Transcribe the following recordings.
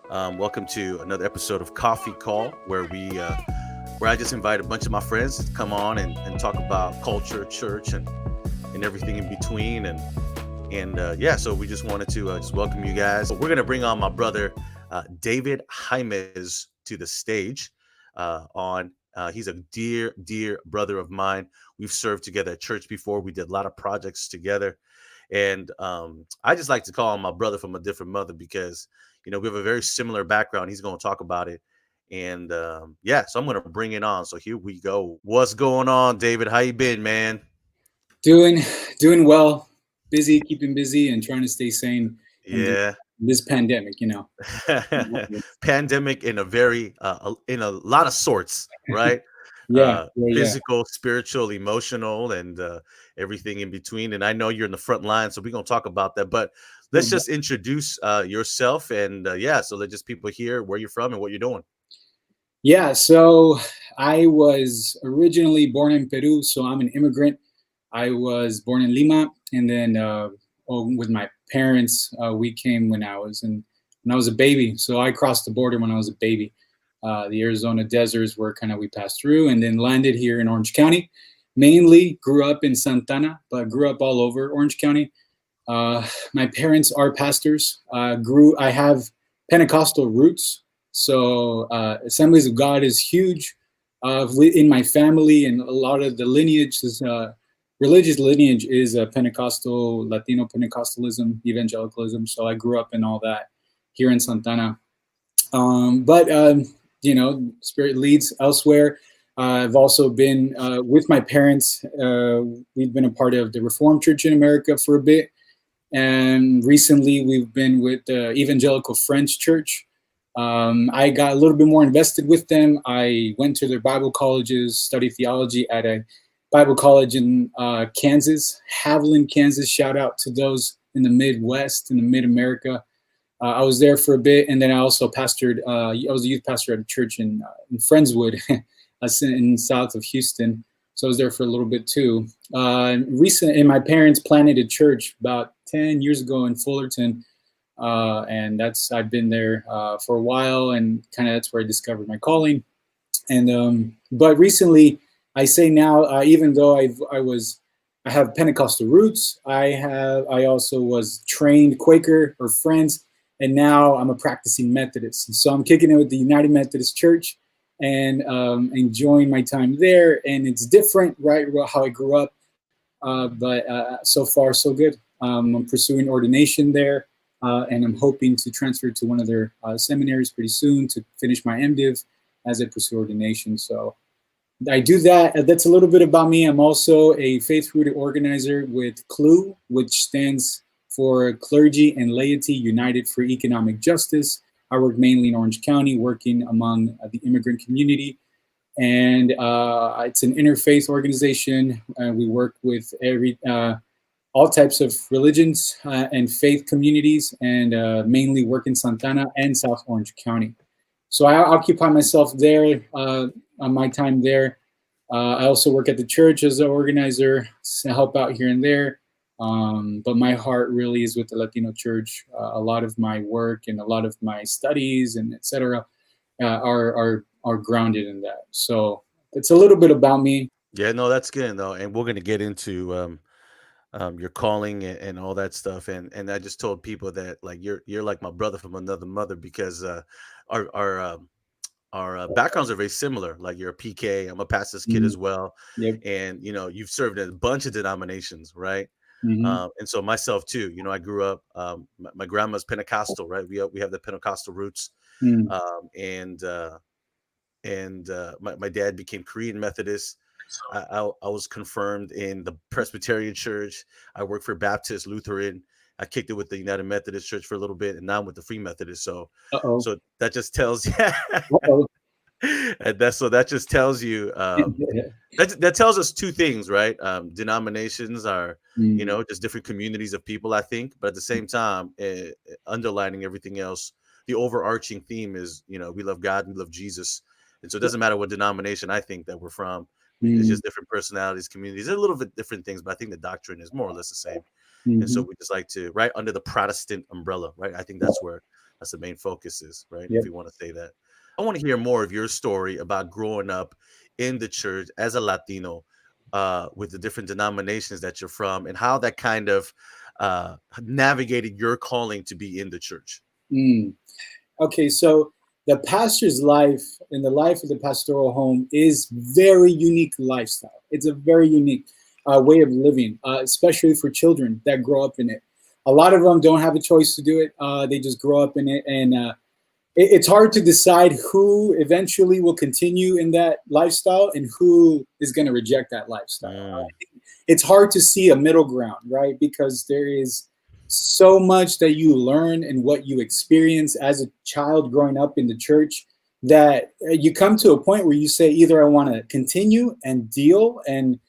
Welcome to another episode of Coffee Call, where I just invite a bunch of my friends to come on and talk about culture, church, and everything in between. And so we just wanted to just welcome you guys. We're gonna bring on my brother David Jaimes to the stage. He's a dear brother of mine. We've served together at church before. We did a lot of projects together. And I just like to call him my brother from a different mother because, we have a very similar background. He's going to talk about it. And so I'm going to bring it on. So here we go. What's going on, David? How you been, man? Doing doing well, busy, keeping busy, and trying to stay sane in Yeah. this pandemic. Pandemic in a lot of sorts, right? Yeah, yeah, yeah. Physical, spiritual, emotional, and everything in between. And I know you're in the front line, so we're gonna talk about that. But let's just introduce yourself, and so let just people hear where you're from and what you're doing. Yeah. So I was originally born in Peru, so I'm an immigrant. I was born in Lima, and then with my parents, we came when I was a baby. So I crossed the border when I was a baby. The Arizona deserts were kind of we passed through, and then landed here in Orange County. Mainly grew up in Santana, but grew up all over Orange County. My parents are pastors. I have Pentecostal roots, so Assemblies of God is huge in my family, and a lot of the lineage is religious lineage is Pentecostal, Latino Pentecostalism, evangelicalism. So I grew up in all that here in Santana. But Spirit leads elsewhere. I've also been with my parents. We've been a part of the Reformed Church in America for a bit. And recently we've been with the Evangelical French Church. I got a little bit more invested with them. I went to their Bible colleges, studied theology at a Bible college in Kansas, Haviland, Kansas. Shout out to those in the Midwest, in the Mid-America. I was there for a bit, and then I also pastored. I was a youth pastor at a church in Friendswood, in south of Houston. So I was there for a little bit too. And my parents planted a church about 10 years ago in Fullerton, and I've been there for a while, and kind of that's where I discovered my calling. And but recently, I say now, even though I have Pentecostal roots, I also was trained Quaker or Friends, and now I'm a practicing Methodist. So I'm kicking it with the United Methodist Church and enjoying my time there. And it's different, right, how I grew up, but so far so good. I'm pursuing ordination there, and I'm hoping to transfer to one of their seminaries pretty soon to finish my MDiv as I pursue ordination. So I do that. That's a little bit about me. I'm also a faith-rooted organizer with CLUE, which stands for Clergy and Laity United for Economic Justice. I work mainly in Orange County, working among the immigrant community. And it's an interfaith organization. We work with all types of religions and faith communities, and mainly work in Santana and South Orange County. So I occupy myself there on my time there. I also work at the church as an organizer, help out here and there. But my heart really is with the Latino church. A lot of my work and a lot of my studies and etc. Are grounded in that. So it's a little bit about me. Yeah, no, that's good though, and we're gonna get into your calling and all that stuff. And I just told people that like you're like my brother from another mother because our our um, our backgrounds are very similar. Like you're a PK, I'm a pastor's kid Mhm. as well, Yep. and you've served in a bunch of denominations, right? Hmm. And so myself too. I grew up. My grandma's Pentecostal, right? We have the Pentecostal roots, Mm. um, and uh, and my dad became Korean Methodist. I was confirmed in the Presbyterian Church. I worked for Baptist, Lutheran. I kicked it with the United Methodist Church for a little bit, and now I'm with the Free Methodist. So, Uh-oh. so that just tells Uh-oh. that just tells you that tells us two things, right? Denominations are Mm. just different communities of people, I think, but at the same time, underlining everything else, the overarching theme is we love God, we love Jesus, and so it doesn't matter what denomination I think that we're from. It's Mm. just different personalities, communities, a little bit different things, but I think the doctrine is more or less the same. And so Mhm. we just like to, right, under the Protestant umbrella, right? I think That's the main focus is, right? If Yep. you want to say that. I want to hear more of your story about growing up in the church as a Latino, with the different denominations that you're from, and how that kind of navigated your calling to be in the church. Mm. Okay, so the pastor's life and the life of the pastoral home is very unique lifestyle. It's a very unique way of living, especially for children that grow up in it. A lot of them don't have a choice to do it. They just grow up in it, and it's hard to decide who eventually will continue in that lifestyle and who is going to reject that lifestyle. Mm, It's hard to see a middle ground, right? Because there is so much that you learn and what you experience as a child growing up in the church that you come to a point where you say either I want to continue and deal and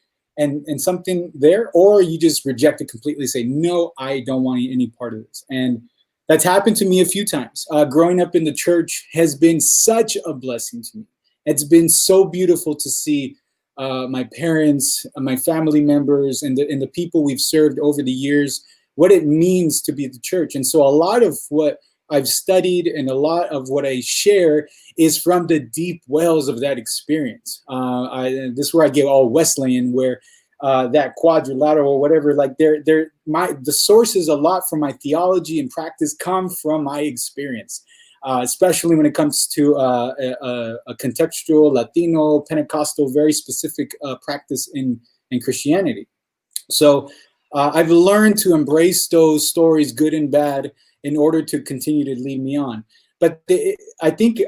something there, or you just reject it completely, say no, I don't want any part of this. And that's happened to me a few times. Growing up in the church has been such a blessing to me. It's been so beautiful to see my parents, my family members, and the people we've served over the years, what it means to be at the church. And so a lot of what I've studied and a lot of what I share is from the deep wells of that experience. This is where I get all Wesleyan, where that quadrilateral or whatever, like the sources a lot from my theology and practice come from my experience. Especially when it comes to a contextual, Latino, Pentecostal, very specific practice in Christianity. So I've learned to embrace those stories, good and bad, in order to continue to lead me on. But I think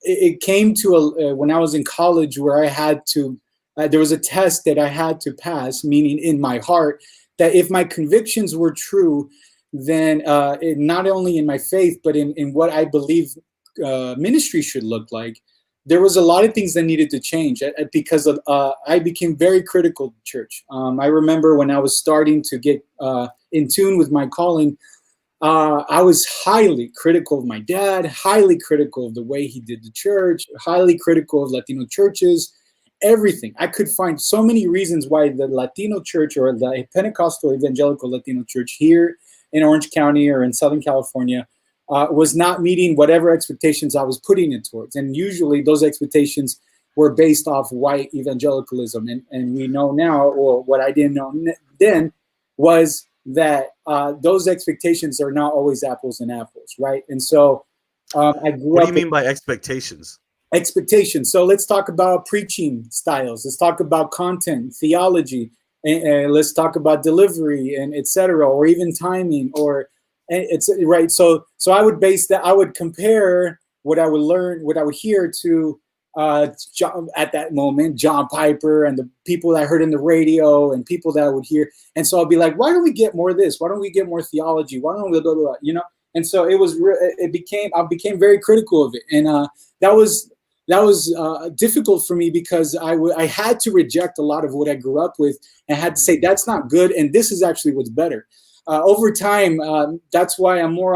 it came to when I was in college where I had to. There was a test that I had to pass, meaning in my heart that if my convictions were true, then not only in my faith, but in what I believe ministry should look like, there was a lot of things that needed to change because of, I became very critical of the church. I remember when I was starting to get in tune with my calling, I was highly critical of my dad, highly critical of the way he did the church, highly critical of Latino churches, everything. I could find so many reasons why the Latino church or the Pentecostal evangelical Latino church here in Orange County or in Southern California was not meeting whatever expectations I was putting it towards. And usually those expectations were based off white evangelicalism. And we know now, or what I didn't know then, was that those expectations are not always apples and apples, right? And so I grew what do up. you mean by expectations? Expectations. So let's talk about preaching styles. Let's talk about content, theology, and let's talk about delivery and etc. Or even timing, or it's right. So I would base that. I would compare what I would learn, what I would hear to John, at that moment, John Piper and the people that I heard in the radio and people that I would hear. And so I'll be like, why don't we get more of this? Why don't we get more theology? Why don't we blah, blah, blah, you know? And so I became very critical of it. And that was difficult for me because I had to reject a lot of what I grew up with and had to say, that's not good. And this is actually what's better. Over time, that's why I'm more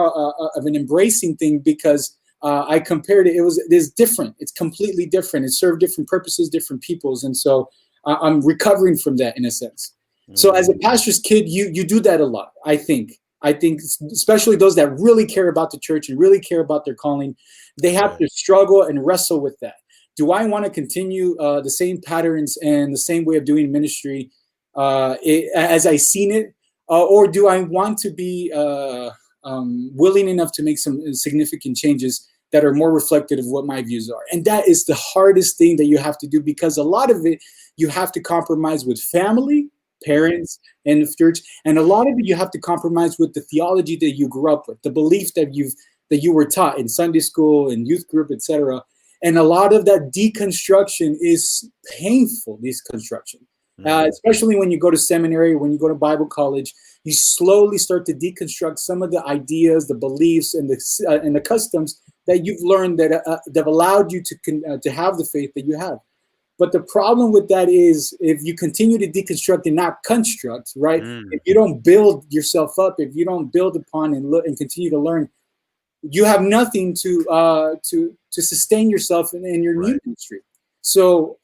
of an embracing thing, because I compared it. It's different. It's completely different. It served different purposes, different peoples. And so I'm recovering from that in a sense. So as a pastor's kid, you do that a lot, I think. Especially those that really care about the church and really care about their calling, they have to struggle and wrestle with that. Do I want to continue the same patterns and the same way of doing ministry as I seen it? Or do I want to be willing enough to make some significant changes that are more reflective of what my views are? And that is the hardest thing that you have to do, because a lot of it you have to compromise with family, parents, and the church, and a lot of it you have to compromise with the theology that you grew up with, the belief that you were taught in Sunday school and youth group, etc. And a lot of that deconstruction is painful. Deconstruction, especially when you go to seminary, when you go to Bible college, you slowly start to deconstruct some of the ideas, the beliefs, and the customs that you've learned that have allowed you to have the faith that you have. But the problem with that is if you continue to deconstruct and not construct, right? If you don't build yourself up, if you don't build upon and look and continue to learn, you have nothing to sustain yourself in your new ministry. So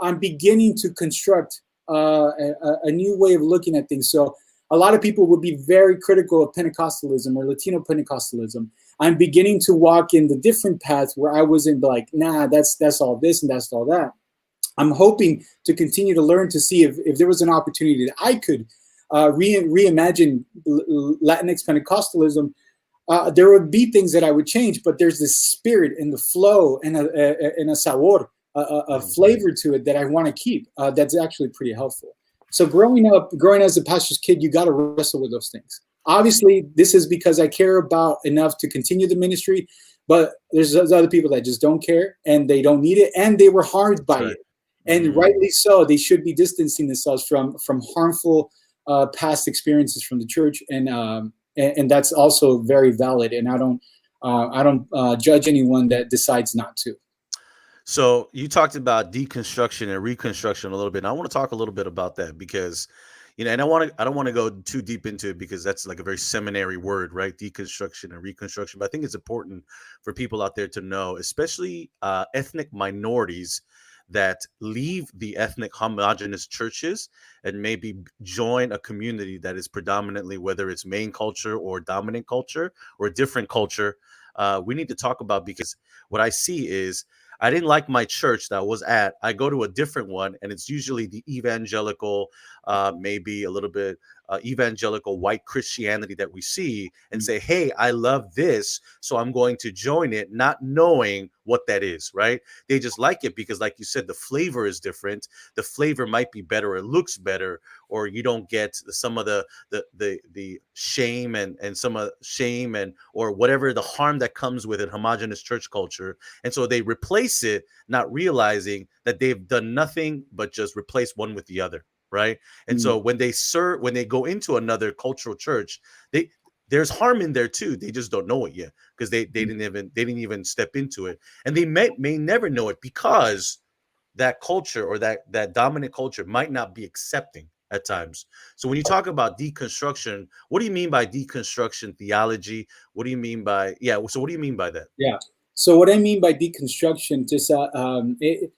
I'm beginning to construct a new way of looking at things. So a lot of people would be very critical of Pentecostalism or Latino Pentecostalism. I'm beginning to walk in the different paths where I wasn't like, nah, that's all this and that's all that. I'm hoping to continue to learn to see if there was an opportunity that I could reimagine Latinx Pentecostalism. There would be things that I would change, but there's this spirit and the flow and a sabor, a flavor to it that I want to keep. That's actually pretty helpful. So growing as a pastor's kid, you got to wrestle with those things. Obviously, this is because I care about enough to continue the ministry, but there's other people that just don't care and they don't need it, and they were harmed by it. And rightly so. They should be distancing themselves from harmful past experiences from the church, and that's also very valid. And I don't judge anyone that decides not to. So you talked about deconstruction and reconstruction a little bit, and I want to talk a little bit about that because, and I don't want to go too deep into it because that's like a very seminary word, right? Deconstruction and reconstruction. But I think it's important for people out there to know, especially ethnic minorities that leave the ethnic homogenous churches and maybe join a community that is predominantly, whether it's main culture or dominant culture or a different culture. We need to talk about, because what I see is, I didn't like my church that I was at. I go to a different one, and it's usually the evangelical, maybe a little bit evangelical white Christianity that we see, and say, hey, I love this, so I'm going to join it, not knowing what that is, right? They just like it because, like you said, the flavor is different. The flavor might be better, it looks better, or you don't get some of the shame and some of shame and or whatever the harm that comes with a homogenous church culture. And so they replace it, not realizing that they've done nothing but just replace one with the other, right? And so when they go into another cultural church, there's harm in there too. They just don't know it yet because they didn't even step into it, and they may never know it because that culture or that dominant culture might not be accepting at times. So when you talk about deconstruction, what do you mean by deconstruction theology? What do you mean by So what do you mean by that? Yeah. So what I mean by deconstruction just it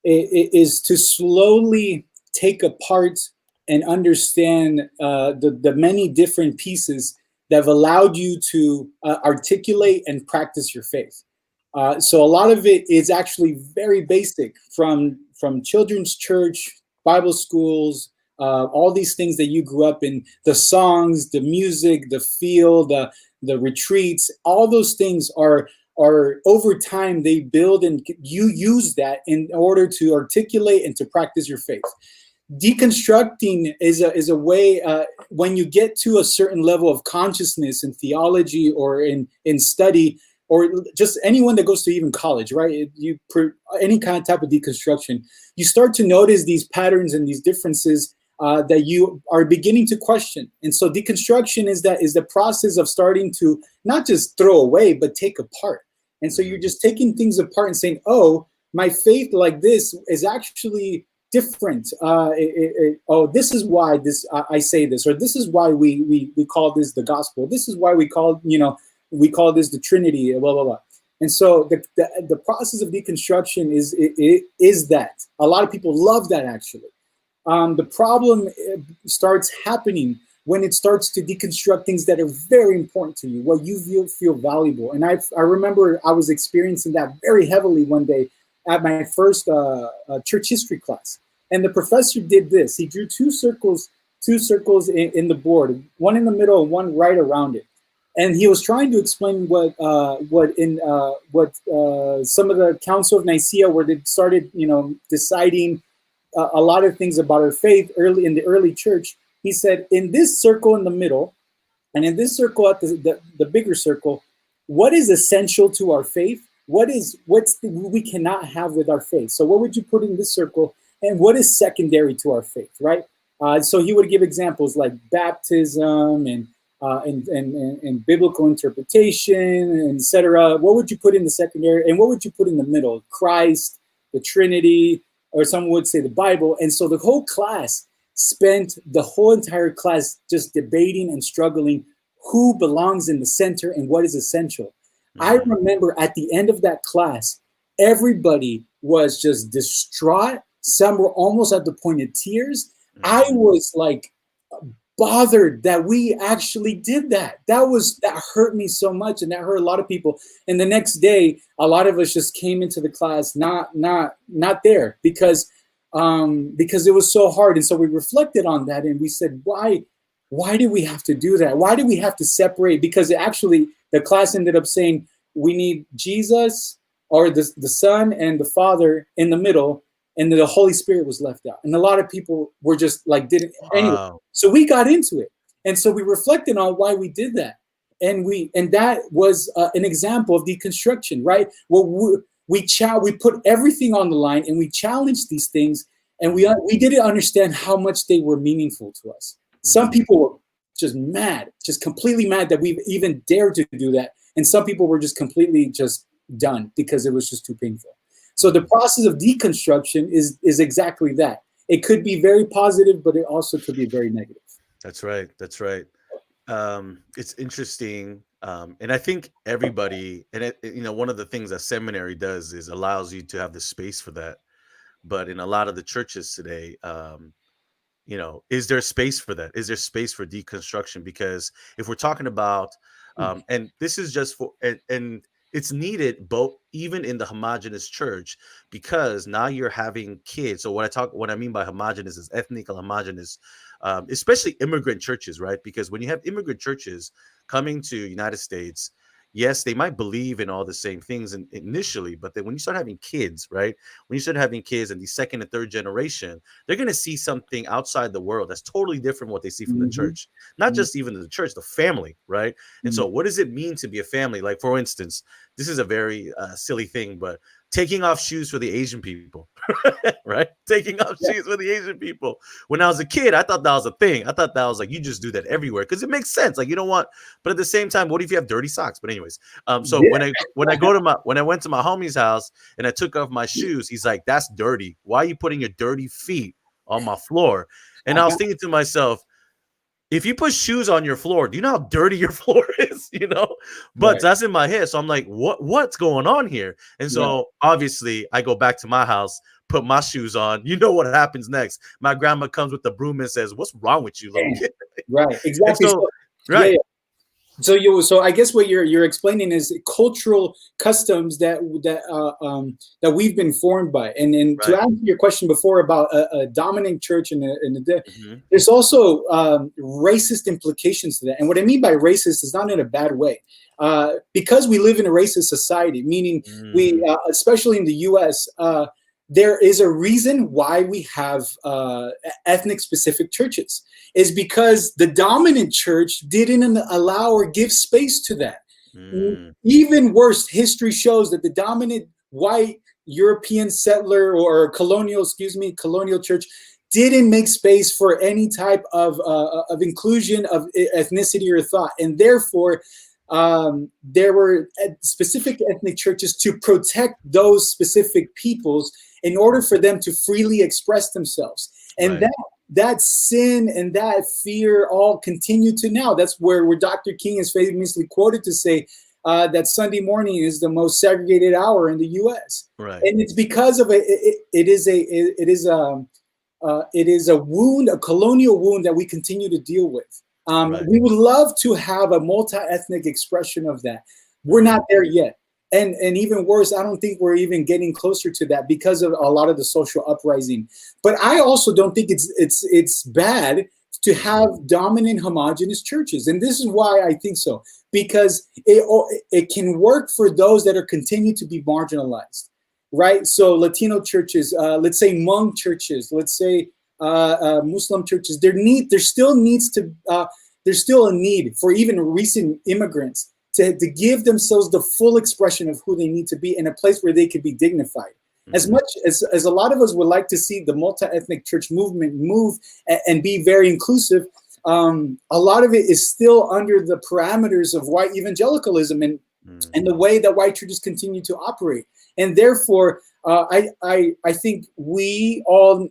is to slowly take apart and understand the many different pieces that have allowed you to articulate and practice your faith. So a lot of it is actually very basic, from children's church, Bible schools, all these things that you grew up in, the songs, the music, the feel, the retreats, all those things are over time they build, and you use that in order to articulate and to practice your faith. Deconstructing is a way, when you get to a certain level of consciousness in theology or in study, or just anyone that goes to even college, right? Any kind of type of deconstruction, you start to notice these patterns and these differences that you are beginning to question. And so deconstruction is the process of starting to not just throw away, but take apart. And so you're just taking things apart and saying, oh, my faith like this is actually different. This is why I say this, or this is why we call this the gospel. This is why we call this the Trinity, blah, blah, blah. And so the process of deconstruction is that. A lot of people love that, actually. The problem starts happening when it starts to deconstruct things that are very important to you, what you feel valuable. And I remember I was experiencing that very heavily one day at my first church history class. And the professor did this. He drew two circles in the board, one in the middle and one right around it. And he was trying to explain what some of the Council of Nicaea, where they started, deciding a lot of things about our faith early in the early church. He said, in this circle in the middle, and in this circle at the bigger circle, what is essential to our faith? We cannot have with our faith? So what would you put in this circle? And what is secondary to our faith, right? So he would give examples like baptism and biblical interpretation, etc. What would you put in the secondary? And what would you put in the middle? Christ, the Trinity, or some would say the Bible. And so the whole class spent the whole entire class just debating and struggling who belongs in the center and what is essential. I remember at the end of that class, everybody was just distraught. Some were almost at the point of tears. I was like bothered that we actually did that. That hurt me so much, and that hurt a lot of people. And the next day, a lot of us just came into the class not there because it was so hard. And so we reflected on that, and we said, why do we have to do that? Why do we have to separate? Because actually, the class ended up saying we need Jesus or the Son and the Father in the middle, and the Holy Spirit was left out. And a lot of people were just like, didn't anyway. So we got into it, and so we reflected on why we did that, and that was an example of deconstruction, right? Well, we put everything on the line, and we challenged these things, and we didn't understand how much they were meaningful to us. Some people were just mad, just completely mad that we even dared to do that, and some people were just completely just done because it was just too painful. So the process of deconstruction is exactly that. It could be very positive, but it also could be very negative. That's right. That's right. It's interesting. And I think everybody, and one of the things that seminary does is allows you to have the space for that. But in a lot of the churches today, is there space for that? Is there space for deconstruction? Because if we're talking about, and this is just for, and it's needed both, even in the homogenous church, because now you're having kids. So what I mean by homogenous is ethnic and homogenous, especially immigrant churches, right? Because when you have immigrant churches coming to United States, yes, they might believe in all the same things initially, but then when you start having kids, right? When you start having kids in the second and third generation, they're going to see something outside the world that's totally different from what they see from the church. Not just even the church, the family, right? And so what does it mean to be a family? Like, for instance, this is a very silly thing, but taking off shoes for the Asian people, right? Taking off shoes for the Asian people. When I was a kid, I thought that was a thing. I thought that was like, you just do that everywhere because it makes sense. Like, you don't want, but at the same time, what if you have dirty socks? But anyways, when I went to my homie's house and I took off my shoes, he's like, that's dirty. Why are you putting your dirty feet on my floor? And I was thinking to myself, if you put shoes on your floor, do you know how dirty your floor is? But that's in my head. So I'm like, what's going on here? And so obviously I go back to my house, put my shoes on. You know what happens next? My grandma comes with the broom and says, "What's wrong with you, little kid?" Right. Exactly. Right. So I guess what you're explaining is cultural customs that we've been formed by. And to answer your question before about a dominant church there's also racist implications to that. And what I mean by racist is not in a bad way, because we live in a racist society, meaning we, especially in the U.S., there is a reason why we have ethnic specific churches. Is because the dominant church didn't allow or give space to that. Even worse, history shows that the dominant white European settler or colonial church didn't make space for any type of inclusion of ethnicity or thought. And therefore, there were specific ethnic churches to protect those specific peoples in order for them to freely express themselves. And that sin and that fear all continue to now. That's where Dr. King is famously quoted to say that Sunday morning is the most segregated hour in the U.S. Right. And it's because of it is a wound, a colonial wound that we continue to deal with. We would love to have a multi-ethnic expression of that. We're not there yet. And even worse, I don't think we're even getting closer to that because of a lot of the social uprising. But I also don't think it's bad to have dominant homogenous churches. And this is why I think so, because it can work for those that are continue to be marginalized, right? So Latino churches, let's say Hmong churches, let's say Muslim churches, there's still a need for even recent immigrants to give themselves the full expression of who they need to be in a place where they could be dignified. As much as a lot of us would like to see the multi-ethnic church movement move and be very inclusive, a lot of it is still under the parameters of white evangelicalism and the way that white churches continue to operate. And therefore, I think we all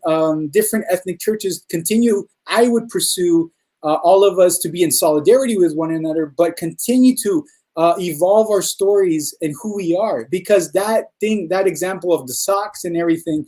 different ethnic churches continue. I would pursue all of us to be in solidarity with one another, but continue to evolve our stories and who we are, because that example of the socks and everything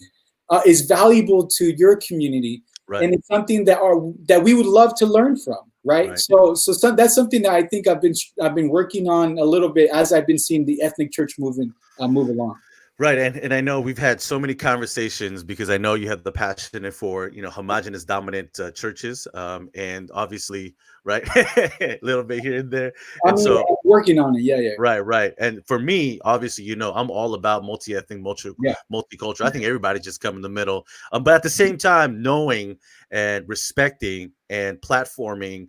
is valuable to your community. Right. and it's something that we would love to learn from, right? Right. That's something that I think I've been working on a little bit as I've been seeing the ethnic church movement move along. Right, and I know we've had so many conversations because I know you have the passion for homogenous dominant churches, and obviously, right, a little bit here and there, I and mean, so working on it. Yeah, yeah, right, right, and for me, obviously, I'm all about multi-ethnic, yeah. multicultural. I think everybody just come in the middle, but at the same time, knowing and respecting and platforming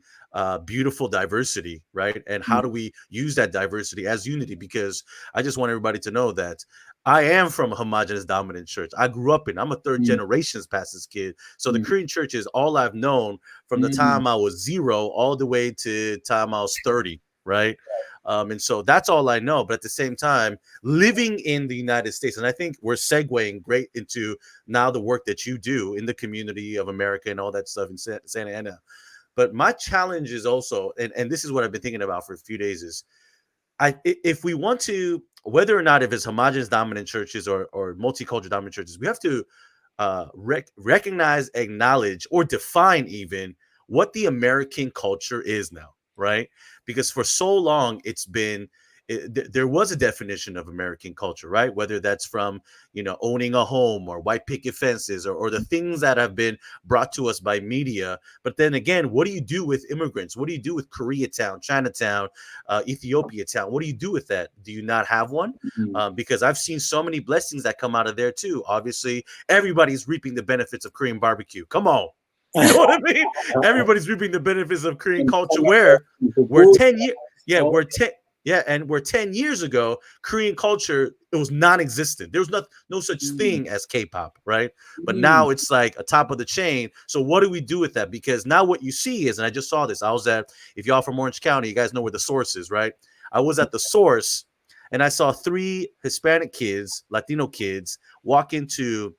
beautiful diversity, right, and how do we use that diversity as unity? Because I just want everybody to know that I am from a homogenous dominant church. I grew up in. I'm a third Mm, generations pastor's kid, so the mm, Korean church is all I've known from the mm, time I was 0 all the way to time I was 30, right? And so that's all I know. But at the same time, living in the United States, and I think we're segueing great into now the work that you do in the community of America and all that stuff in Santa Ana. But my challenge is also, and this is what I've been thinking about for a few days, is if we want to, whether or not if it's homogenous dominant churches or multicultural dominant churches, we have to recognize, acknowledge, or define even what the American culture is now, right? Because for so long it's been there was a definition of American culture, right? Whether that's from owning a home or white picket fences or the things that have been brought to us by media. But then again, what do you do with immigrants? What do you do with Koreatown, Chinatown, Ethiopia town? What do you do with that? Do you not have one? mm. Because I've seen so many blessings that come out of there too. Obviously, everybody's reaping the benefits of Korean barbecue. Come on. You know what I mean? Everybody's reaping the benefits of Korean culture where we're 10 years. Yeah, Oh, we're 10. Yeah, and we're 10 years ago, Korean culture, it was non-existent. There was no such mm, thing as K-pop, right? But mm, now it's like a top of the chain. So what do we do with that? Because now what you see is, and I just saw this. I was at, if y'all from Orange County, you guys know where the Source is, right? I was at the Source and I saw 3 Hispanic kids, Latino kids, walk into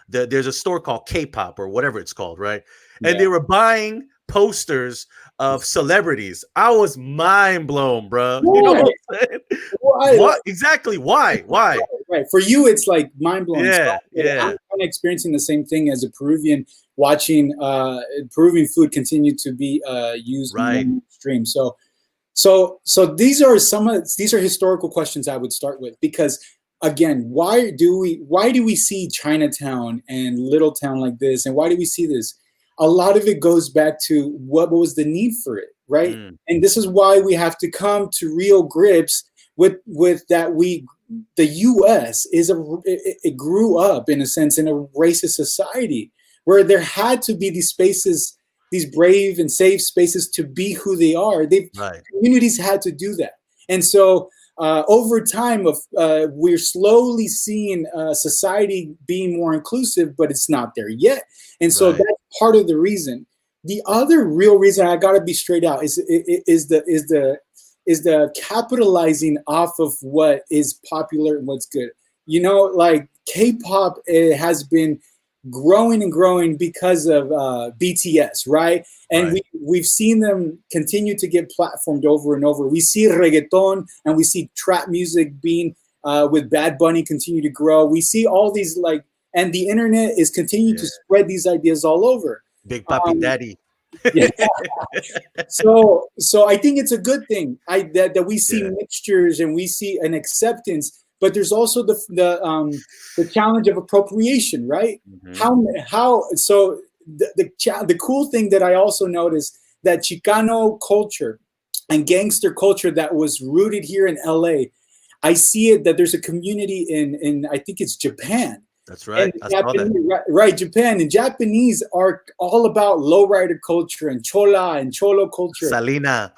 there's a store called K-pop or whatever it's called, right? And yeah. they were buying posters of celebrities. I was mind blown, bro. You know Why? what I'm saying? Why? What exactly? Why? Why? Right. For you, it's like mind blowing. So Yeah, I'm yeah, kind of experiencing the same thing as a Peruvian, watching Peruvian food continue to be used more right, mainstream. So these are historical questions I would start with, because again, why do we see Chinatown and little town like this, and why do we see this? A lot of it goes back to what was the need for it, right? mm, And this is why we have to come to real grips with that. The U.S. it grew up in a sense in a racist society where there had to be these spaces, these brave and safe spaces to be who they are. right, Communities had to do that, and so over time, we're slowly seeing society being more inclusive, but it's not there yet, and so right, that's part of the reason. The other real reason, I got to be straight out, is the capitalizing off of what is popular and what's good. Like K-pop, it has been growing and growing because of BTS, right? And right. we've seen them continue to get platformed over and over. We see reggaeton and we see trap music being with Bad Bunny continue to grow. We see all these and the internet is continuing to Yeah. spread these ideas all over. Big Papi Um, Daddy. yeah. So I think it's a good thing that we see Yeah. mixtures and we see an acceptance, but there's also the challenge of appropriation, right? Hmm. The cool thing that I also noticed, that Chicano culture and gangster culture that was rooted here in LA, I see it that there's a community in I think it's Japan. That's And right. I saw that. Japanese, right, Japan and Japanese are all about lowrider culture and chola and cholo culture. Salina.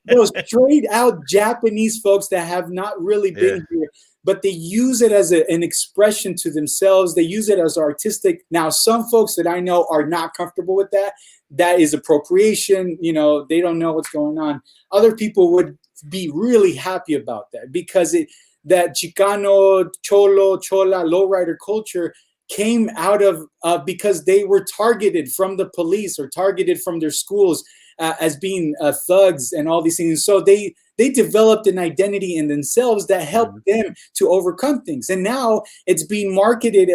Those straight out Japanese folks that have not really Yeah. been here, but they use it as an expression to themselves. They use it as artistic. Now, some folks that I know are not comfortable with that. That is appropriation. They don't know what's going on. Other people would be really happy about that, because that Chicano, Cholo, Chola, lowrider culture came out of because they were targeted from the police or targeted from their schools as being thugs and all these things. So they they developed an identity in themselves that helped Mhm. them to overcome things. And now it's being marketed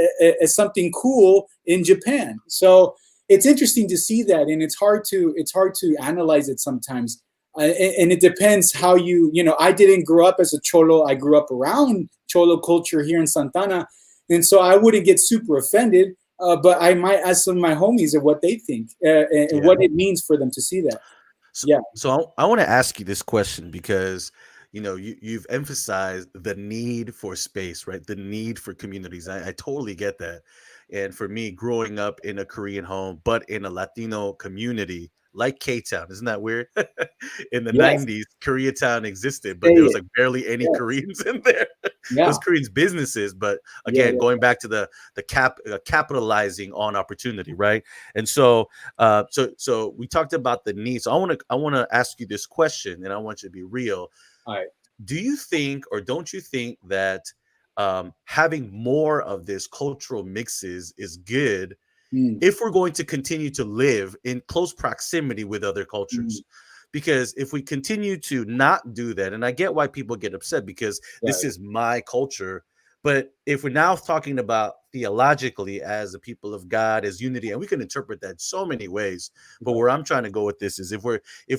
as something cool in Japan. So it's interesting to see that, and it's hard to analyze it sometimes. And it depends how I didn't grow up as a cholo. I grew up around cholo culture here in Santana, and so I wouldn't get super offended. But I might ask some of my homies of what they think, and Yeah. what it means for them to see that. So, Yeah. so I want to ask you this question because you've emphasized the need for space, right? The need for communities. I totally get that. And for me, growing up in a Korean home, but in a Latino community like K Town, isn't that weird? In the Yes. 90s, Koreatown existed, Say but there was it. like barely any Yes. Koreans in there. Yeah. Those Koreans businesses, but Yeah. again, Yeah. going back to the capitalizing on opportunity, right? And so we talked about the needs. So I want to ask you this question, and I want you to be real. All right. Do you think, or don't you think that having more of this cultural mixes is good Mm, if we're going to continue to live in close proximity with other mm, cultures? Because if we continue to not do that, and I get why people get upset because this right. is my culture, but if we're now talking about theologically as a people of God, as unity, and we can interpret that so many ways, but Right. where I'm trying to go with this is if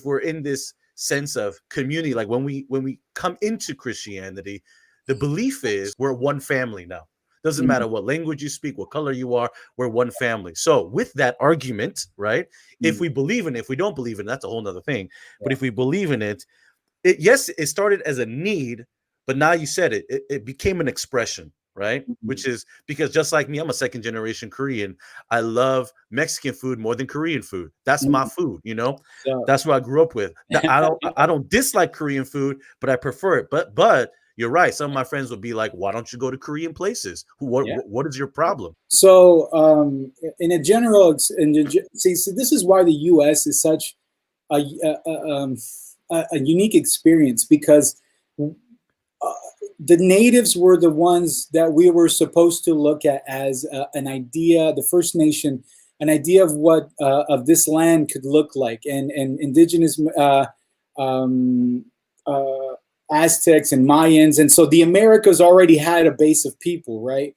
we're in this sense of community, like when we come into Christianity, the belief is we're one family now. Doesn't Mm, matter what language you speak, what color you are, we're one family. So with that argument, right? If mm, we believe in it, if we don't believe in it, that's a whole nother thing. But yeah. if we believe in it, yes, it started as a need, but now you said it became an expression, right? Mm, Which is because just like me, I'm a second generation Korean. I love Mexican food more than Korean food. That's my mm. food, you know. So That's what I grew up with. I don't dislike Korean food, but I prefer it. But you're right. Some of my friends would be like, "Why don't you go to Korean places? What yeah. what, what is your problem?" So in a general, see, this is why the U.S. is such a a unique experience, because the natives were the ones that we were supposed to look at as an idea, the First Nation, an idea of what of this land could look like, and indigenous um, uh, Aztecs and Mayans, and so the Americas already had a base of people, right?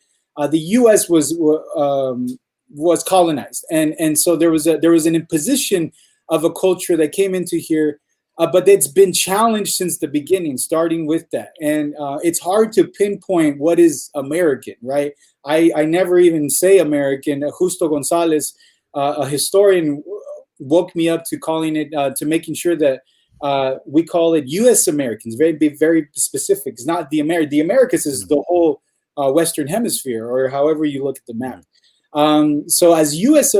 The U.S. was colonized, and so there was an imposition of a culture that came into here, but it's been challenged since the beginning, starting with that. And it's hard to pinpoint what is American, right? I never even say American. Justo Gonzalez, a historian, woke me up to calling it, to making sure that we call it U.S. Americans. Be very specific. It's not the America. The Americas is Mhm, the whole Western Hemisphere, or however you look at the map. mhm, So as U.S.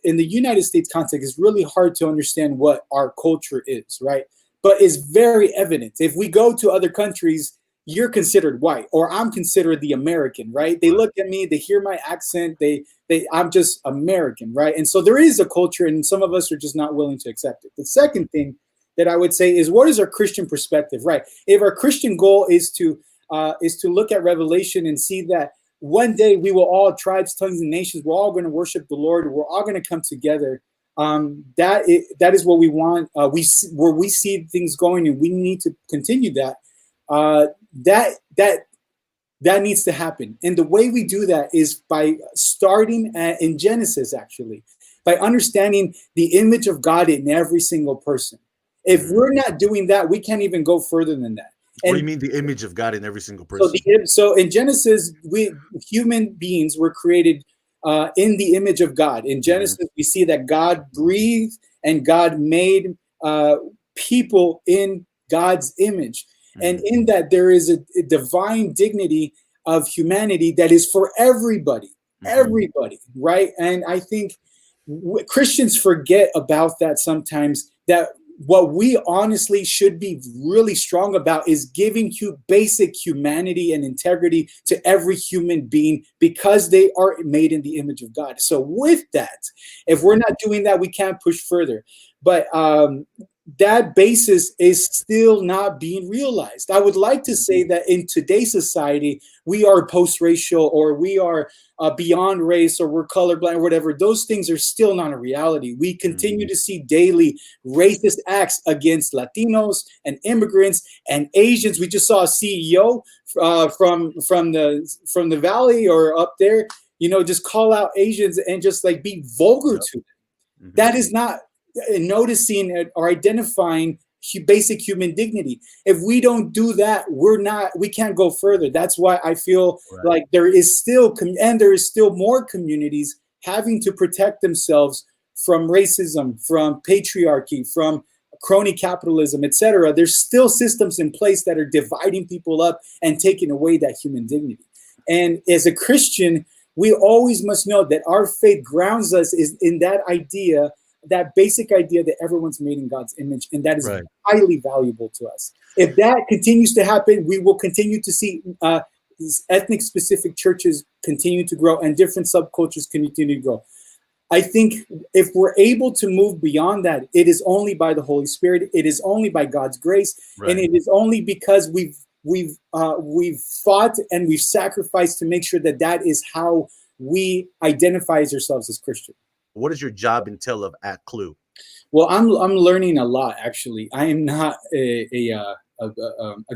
In the United States context, it's really hard to understand what our culture is, right? But it's very evident. If we go to other countries, you're considered white, or I'm considered the American, right? They right. look at me, they hear my accent, I'm just American, right? And so there is a culture, and some of us are just not willing to accept it. The Mhm, second thing that I would say is, what is our Christian perspective, right? If our Christian goal is to look at Revelation and see that one day we will all, tribes, tongues, and nations, we're all going to worship the Lord. We're all going to come together. That is what we want. Where we see things going, and we need to continue that. Uh, that that that needs to happen, and the way we do that is by starting in Genesis, actually, by understanding the image of God in every single person. If mhm. we're not doing that, we can't even go further than that. What do you And mean the image of God in every single so person? in Genesis, we human beings were created in the image of God. In Mhm, Genesis, we see that God breathed and God made people in God's image, and mhm, in that there is a divine dignity of humanity that is for everybody, mhm. everybody, right? And I think Christians forget about that sometimes. That what we honestly should be really strong about is giving you basic humanity and integrity to every human being, because they are made in the image of God. So with that, if we're Mhm. not doing that, we can't push further. But that basis is still not being realized. I would like to say that in today's society, we are post-racial, or we are beyond race, or we're colorblind, or whatever. Those things are still not a reality. We continue to see daily racist acts against Latinos and immigrants and Asians. We just saw a CEO from the valley or up there, just call out Asians and just like be vulgar to them. That is not noticing or identifying basic human dignity. If we don't do that, we can't go further. That's why I feel like there is still more communities having to protect themselves from racism, from patriarchy, from crony capitalism, etc. There's still systems in place that are dividing people up and taking away that human dignity. And as a Christian, we always must know that our faith grounds us in that idea, that basic idea that everyone's made in God's image, and that is highly valuable to us. If that continues to happen, we will continue to see these ethnic-specific churches continue to grow and different subcultures continue to grow. I think if we're able to move beyond that, it is only by the Holy Spirit. It is only by God's grace, and it is only because we've fought and we've sacrificed to make sure that that is how we identify ourselves as Christian. What does your job entail at Clue? Well, I'm learning a lot, actually. I am not a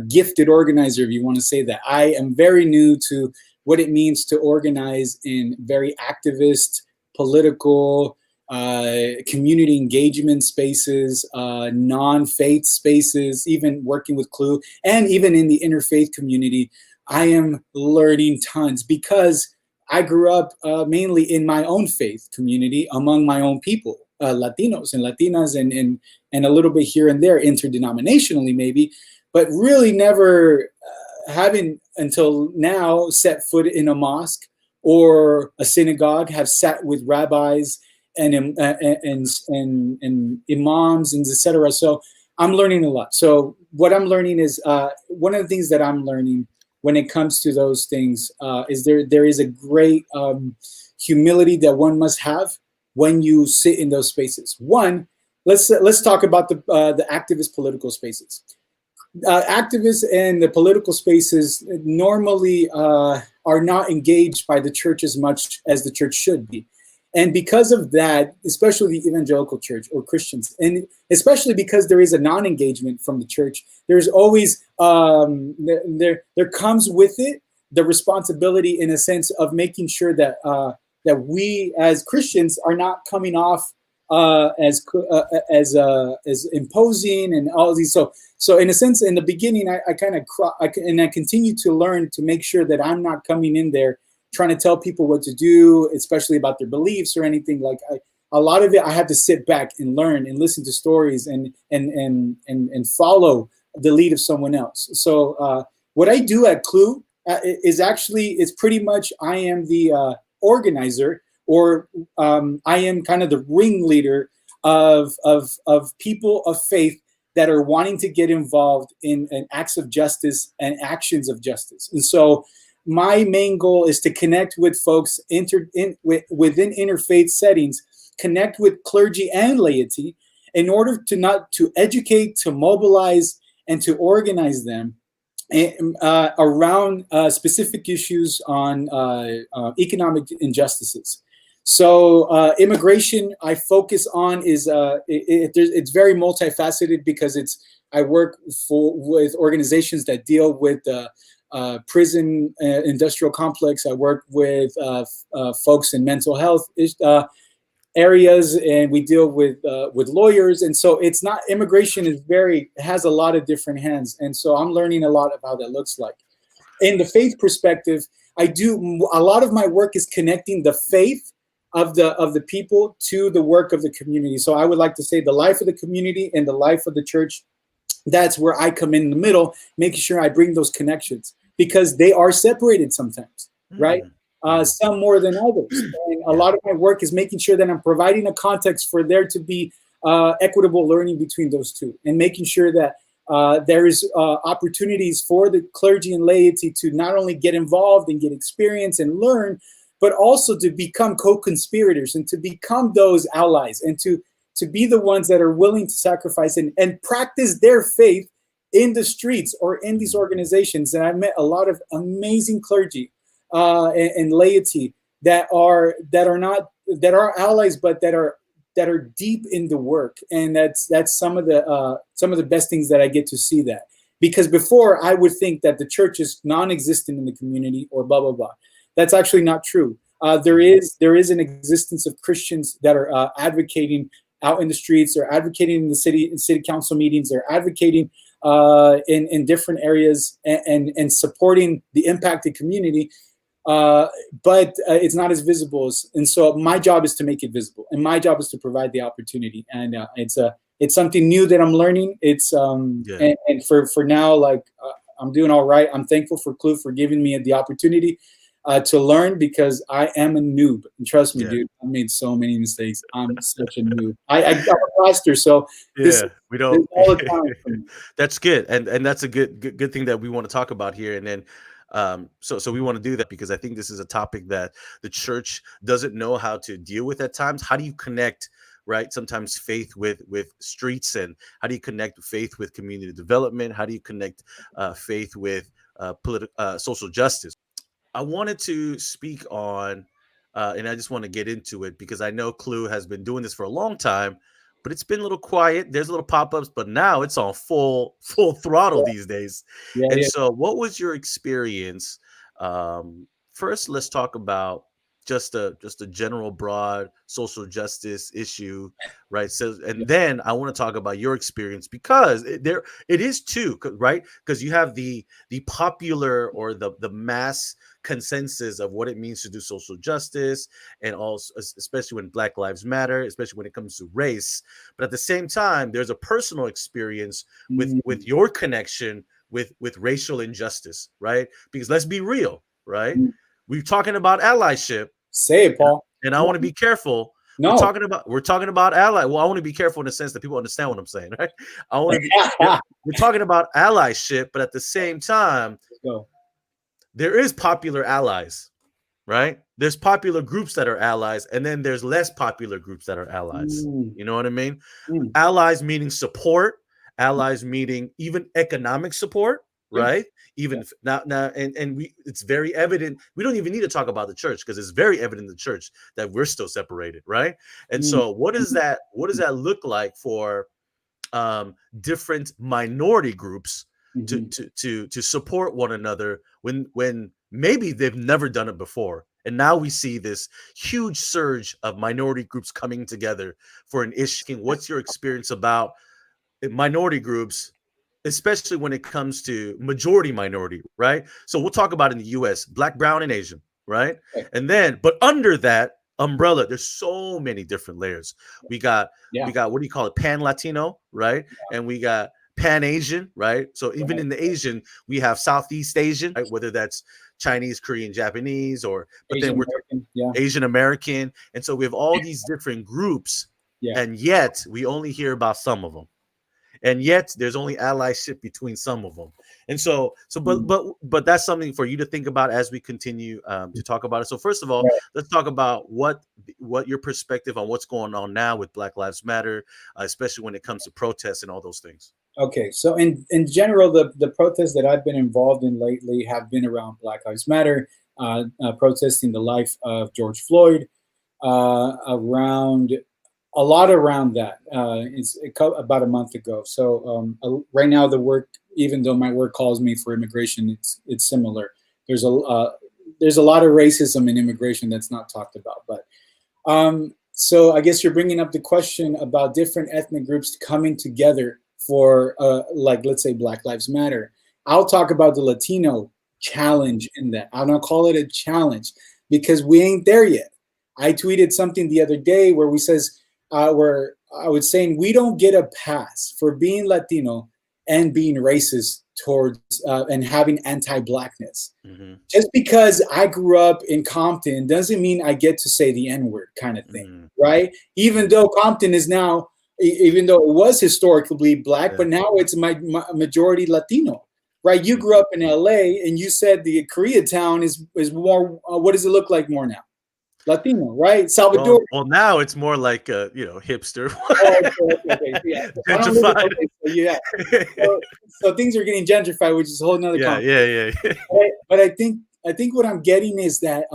gifted organizer, if you want to say that. I am very new to what it means to organize in very activist, political, community engagement spaces, non-faith spaces, even working with Clue, and even in the interfaith community. I am learning tons because I grew up mainly in my own faith community among my own people, Latinos and Latinas, and a little bit here and there interdenominationally maybe, but really never having until now set foot in a mosque or a synagogue, have sat with rabbis and imams and etc. So I'm learning a lot. So what I'm learning is one of the things that I'm learning when it comes to those things is there is a great humility that one must have when you sit in those spaces. One, let's talk about the activist political spaces. Activists and the political spaces normally are not engaged by the church as much as the church should be. And because of that, especially the evangelical church or Christians, and especially because there is a non-engagement from the church, there's always, there comes with it the responsibility in a sense of making sure that that we as Christians are not coming off as imposing and all these. So in a sense, in the beginning, I continue to learn to make sure that I'm not coming in there trying to tell people what to do, especially about their beliefs or anything. Like a lot of it, I had to sit back and learn and listen to stories and follow the lead of someone else. So what I do at Clue is pretty much I am the organizer, or I am kind of the ringleader of people of faith that are wanting to get involved in acts of justice and actions of justice. And so my main goal is to connect with folks within interfaith settings, connect with clergy and laity in order to educate, to mobilize, and to organize them around specific issues on economic injustices. So immigration, I focus on it's very multifaceted because I work with organizations that deal with prison industrial complex. I work with folks in mental health areas, and we deal with lawyers. And so it's not, immigration has a lot of different hands. And so I'm learning a lot of how that looks like. In the faith perspective, a lot of my work is connecting the faith of the people to the work of the community. So I would like to say the life of the community and the life of the church, that's where I come in the middle, making sure I bring those connections, because they are separated sometimes, right? Some more than others. And a lot of my work is making sure that I'm providing a context for there to be equitable learning between those two, and making sure that there is opportunities for the clergy and laity to not only get involved and get experience and learn, but also to become co-conspirators and to become those allies and to to be the ones that are willing to sacrifice and practice their faith in the streets or in these organizations. And I met a lot of amazing clergy and laity that are allies, but that are deep in the work. And that's some of the best things that I get to see that. Because before, I would think that the church is non-existent in the community or blah, blah, blah. That's actually not true. There is an existence of Christians that are advocating out in the streets, or advocating in city council meetings, or advocating in different areas and supporting the impacted community. But it's not as visible and so my job is to make it visible, and my job is to provide the opportunity. And it's something new that I'm learning. It's and for now, like I'm doing all right. I'm thankful for Clue for giving me the opportunity to learn, because I am a noob. And trust me, dude, I made so many mistakes. I'm such a noob. I'm a pastor, so we don't. All the time for me. That's good, and that's a good thing that we want to talk about here. And then so we want to do that because I think this is a topic that the church doesn't know how to deal with at times. How do you connect, right? Sometimes faith with streets, and how do you connect faith with community development? How do you connect faith with social justice? I wanted to speak on, and I just want to get into it because I know Clue has been doing this for a long time, but it's been a little quiet. There's little pop-ups, but now it's on full throttle these days. So what was your experience? First, let's talk about just a general broad social justice issue, right? So, and then I want to talk about your experience, because it is too, right? Because you have the popular or the mass consensus of what it means to do social justice, and also especially when Black Lives Matter, especially when it comes to race. But at the same time, there's a personal experience with your connection with racial injustice, right? Because let's be real, right? We're talking about allyship. Say it, Paul. And I want to be careful. No. We're talking about ally. Well, I want to be careful in the sense that people understand what I'm saying, right? We're talking about allyship, but at the same time, there is popular allies, right? There's popular groups that are allies, and then there's less popular groups that are allies. You know what I mean? Allies meaning support, allies meaning even economic support, right? Even now, and it's very evident. We don't even need to talk about the church, because it's very evident in the church that we're still separated, right? And so, what does that look like for different minority groups to support one another when maybe they've never done it before? And now we see this huge surge of minority groups coming together for an issue. What's your experience about minority groups, especially when it comes to majority minority, right? So we'll talk about in the US, Black, brown, and Asian, right? And then, but under that umbrella, there's so many different layers. We got, what do you call it? Pan Latino, right? And we got Pan Asian, right? So even in the Asian, we have Southeast Asian, right? Whether that's Chinese, Korean, Japanese, but then we're Asian American. And so we have all these different groups, and yet we only hear about some of them. And yet there's only allyship between some of them. And but that's something for you to think about as we continue to talk about it. So first of all, let's talk about what your perspective on what's going on now with Black Lives Matter, especially when it comes to protests and all those things. Okay, so in general, the protests that I've been involved in lately have been around Black Lives Matter, protesting the life of George Floyd, around that. It's about a month ago. So right now, the work, even though my work calls me for immigration, it's similar. There's a lot of racism in immigration that's not talked about. But so I guess you're bringing up the question about different ethnic groups coming together for like, let's say, Black Lives Matter. I'll talk about the Latino challenge in that. I don't call it a challenge because we ain't there yet. I tweeted something the other day where where I was saying we don't get a pass for being Latino and being racist towards and having anti-Blackness. Just because I grew up in Compton doesn't mean I get to say the N-word kind of thing, right? Even though Compton is now, even though it was historically Black, but now it's majority Latino, right? You grew up in LA and you said the Koreatown is more, what does it look like more now? Latino, right? Well, Salvador. well, now it's more like hipster, Oh, okay. So, yeah. So I don't live gentrified. okay, so yeah. So things are getting gentrified, which is a whole nother Yeah, conversation. yeah, yeah. But I think what I'm getting is that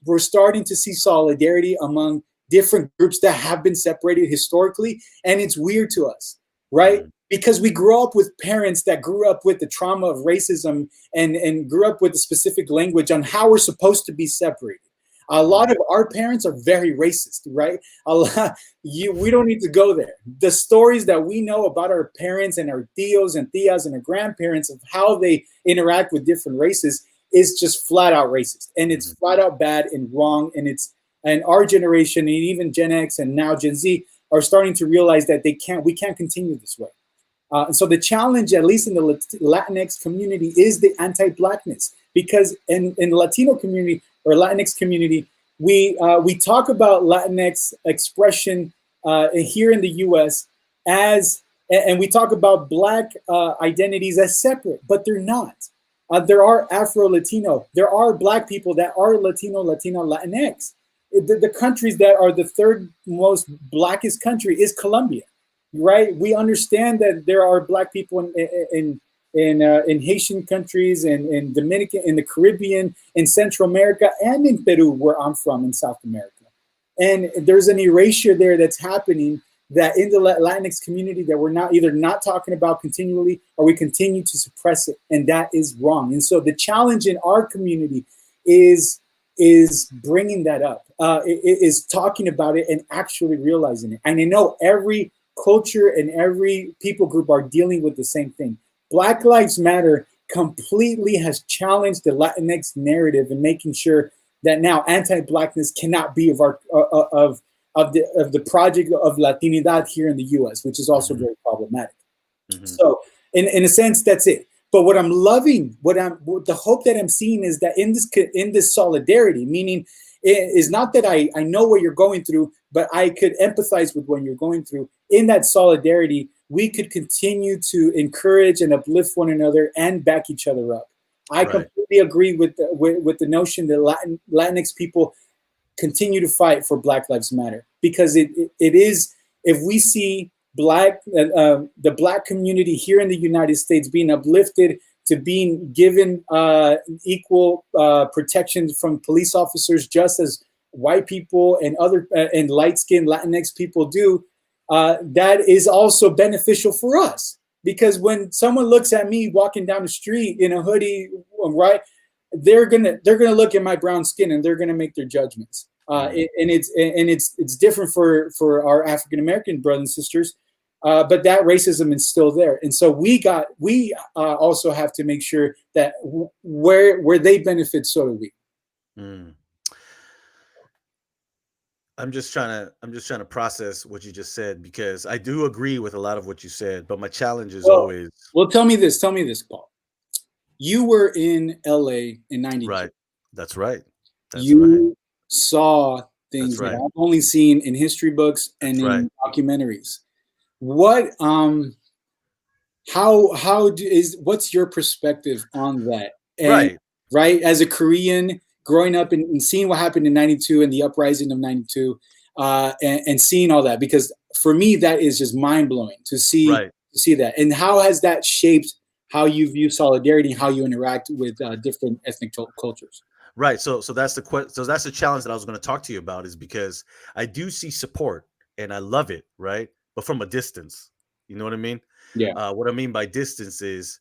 we're starting to see solidarity among different groups that have been separated historically, and it's weird to us, right? Mm, Because we grew up with parents that grew up with the trauma of racism and grew up with a specific language on how we're supposed to be separated. A lot mm, of our parents are very racist, right? A lot, we don't need to go there. The stories that we know about our parents and our tios and tias and our grandparents of how they interact with different races is just flat out racist, and it's mhm. flat out bad and wrong. And our generation and even Gen X and now Gen Z are starting to realize that we can't continue this way. And so the challenge, at least in the Latinx community, is the anti-blackness, because in the Latino community or Latinx community, we talk about Latinx expression here in the U.S. as and we talk about black identities as separate, but they're not. There are Afro-Latino, there are black people that are Latino, Latina, Latinx. The countries that are the third most blackest country is Colombia, right? We understand that there are black people in Haitian countries and in Dominican, in the Caribbean, in Central America, and in Peru, where I'm from, in South America. And there's an erasure there that's happening, that in the Latinx community that we're not either not talking about continually, or we continue to suppress it, and that is wrong. And so the challenge in our community is bringing that up, is talking about it and actually realizing it. And I know every culture and every people group are dealing with the same thing. Black Lives Matter completely has challenged the Latinx narrative and making sure that now anti-blackness cannot be of our of the project of Latinidad here in the U.S., which is also Mhm, very problematic. mhm. So, in a sense, that's it. But what I'm loving, the hope that I'm seeing is that in this solidarity, meaning it is not that I know what you're going through, but I could empathize with what you're going through. In that solidarity, we could continue to encourage and uplift one another and back each other up. I Right. completely agree with the notion that Latinx people continue to fight for Black Lives Matter, because it is, if we see the black community here in the United States being uplifted to being given equal protections from police officers, just as white people and other and light skinned Latinx people do, that is also beneficial for us. Because when someone looks at me walking down the street in a hoodie, right, they're gonna look at my brown skin and they're gonna make their judgments. Mm, It's different for our African American brothers and sisters, but that racism is still there. And so we also have to make sure that where they benefit, so do we. mm. I'm just trying to process what you just said, because I do agree with a lot of what you said, but my challenge is Well, always well, tell me this, Paul. You were in LA in '92. right. That's right. That's right. You saw That's things that right. I've only seen in history books and That's right. in documentaries. What how do, is what's your perspective on that? And Right. right, as a Korean growing up and seeing what happened in '92 and the uprising of '92, and seeing all that, because for me that is just mind blowing Right. to see that. And how has that shaped how you view solidarity, how you interact with different ethnic cultures? Right. So that's so that's the challenge that I was going to talk to you about, is because I do see support and I love it, right? But from a distance. You know what I mean? Yeah. What I mean by distance is,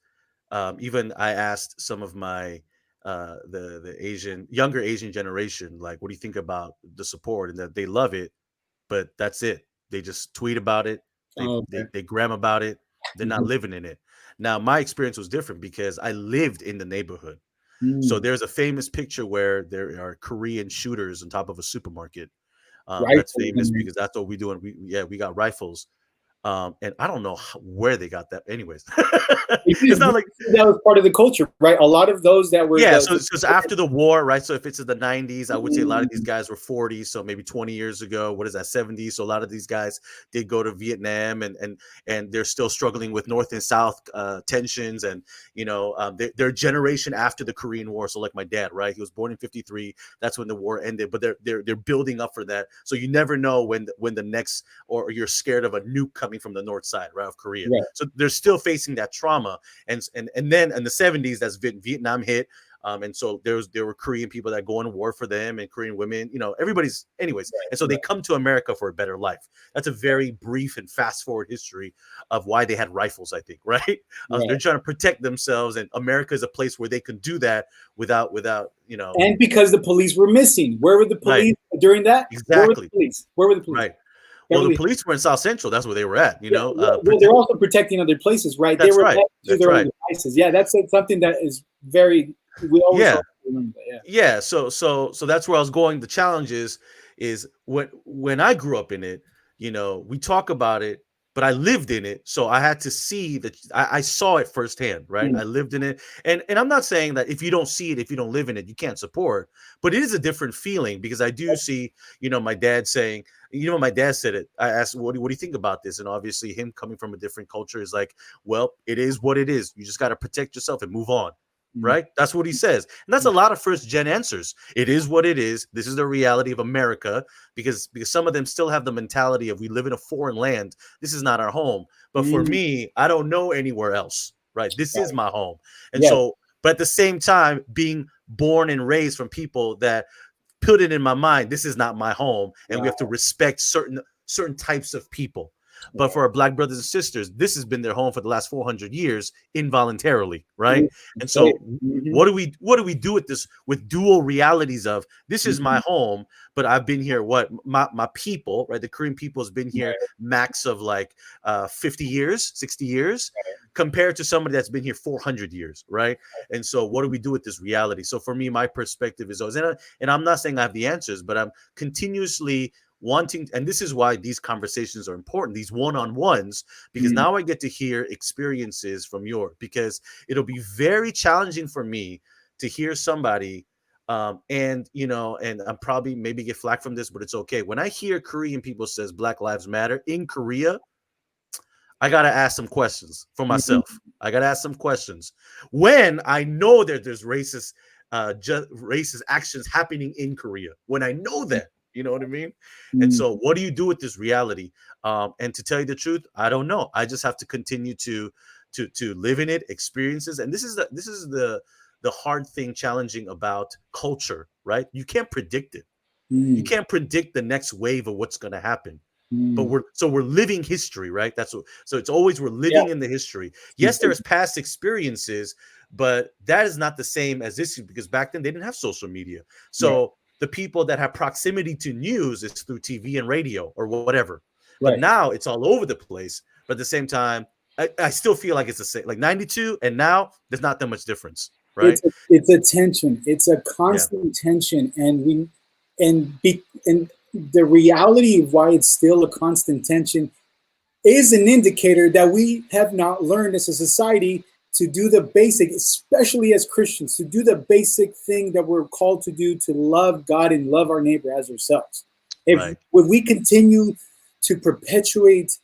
even I asked some of my the younger Asian generation, like, what do you think about the support? And that they love it, but that's it. They just tweet about it. They Oh, they okay. they gram about it. They're not Mhm. living in it. Now, my experience was different because I lived in the neighborhood. So Mm. there's a famous picture where there are Korean shooters on top of a supermarket. That's Rifles famous in because that's what we do. And we got rifles. And I don't know where they got that. Anyways, it's Because not like that was part of the culture, right? A lot of those that were yeah, so it's after the war, right? So if it's in the 90s, I would say a lot of these Mm, guys were 40, so maybe 20 years ago. What is that, 70s? So a lot of these guys did go to Vietnam, and they're still struggling with North and South tensions, and their generation after the Korean War. So like my dad, right? He was born in 53. That's when the war ended, but they're building up for that. So you never know when the next, or you're scared of a nuke coming from the north side, right, of Korea. right. So they're still facing that trauma, and then in the 70s, that's Vietnam hit. And so there were Korean people that go on war for them, and Korean women, everybody's anyways. And so they Right. come to America for a better life. That's a very brief and fast forward history of why they had rifles, I think, right? They're Right. trying to protect themselves, and America is a place where they can do that without And because the police were missing. Where were the right, police during that? Where were the exactly, police? Where were the police? right. Well, the Beverly. police were in South Central. That's where they were at, Yeah. Well, they're protect. also protecting other places, right? They That's were right. left to That's their own right. devices. Yeah, that's something that is very. We always Yeah. have to remember that. Yeah, so that's where I was going. The challenge is when I grew up in it, we talk about it, but I lived in it, so I had to see that. I saw it firsthand, right? Yeah. I lived in it, and I'm not saying that if you don't see it, if you don't live in it, you can't support, but it is a different feeling, because I do see, my dad saying, my dad said it. I asked, what do you think about this? And obviously, him coming from a different culture is like, well, it is what it is. You just got to protect yourself and move on. Mm. Right? That's what he says. And that's a lot of first gen answers. It is what it is. This is the reality of America, because some of them still have the mentality of, we live in a foreign land. This is not our home. But for Mm. me, I don't know anywhere else. Right? This is my home. And Yes. so, but at the same time, being born and raised from people that put it in my mind, this is not my home, and we have to respect certain types of people. But for our Black brothers and sisters, this has been their home for the last 400 years involuntarily, right? And Right. so Mhm. what do we do with this, with dual realities of, this is my Mhm. home, but I've been here, what, my people, right? The Korean people has been here Right. max of like 50 years, 60 years, compared to somebody that's been here 400 years, right? And so what do we do with this reality? So for me, my perspective is always, and I'm not saying I have the answers, but I'm continuously wanting, and this is why these conversations are important, these one-on-ones, because Mm. now I get to hear experiences from because it'll be very challenging for me to hear somebody, and I'm probably maybe get flack from this, but it's okay. When I hear Korean people says Black Lives Matter in Korea, I gotta ask some questions for Mhm. myself. I gotta ask some questions when I know that there's racist actions happening in Korea. When I know that, you know what I mean. And Mm. so, what do you do with this reality? And to tell you the truth, I don't know. I just have to continue to live in it, experiences, and this is the hard thing, challenging about culture, right? You can't predict it. You Mm. can't predict the next wave of what's going to happen, but Mm. we're living history, right? So it's always, we're Yeah. living in the history. Yes, Because- there's past experiences, but that is not the same as this, because back then they didn't have social media. Right. So the people that have proximity to news is through TV and radio or whatever. But Right. now it's all over the place. But at the same time, I still feel like it's the same. Like 92 and now, there's not that much difference, right? It's a tension. It's a Yeah, constant tension, and the reality of why it's still a constant tension is an indicator that we have not learned as a society to do the basic, especially as Christians, to do the basic thing that we're called to do, to love God and love our neighbor as ourselves. If right, we continue to perpetuate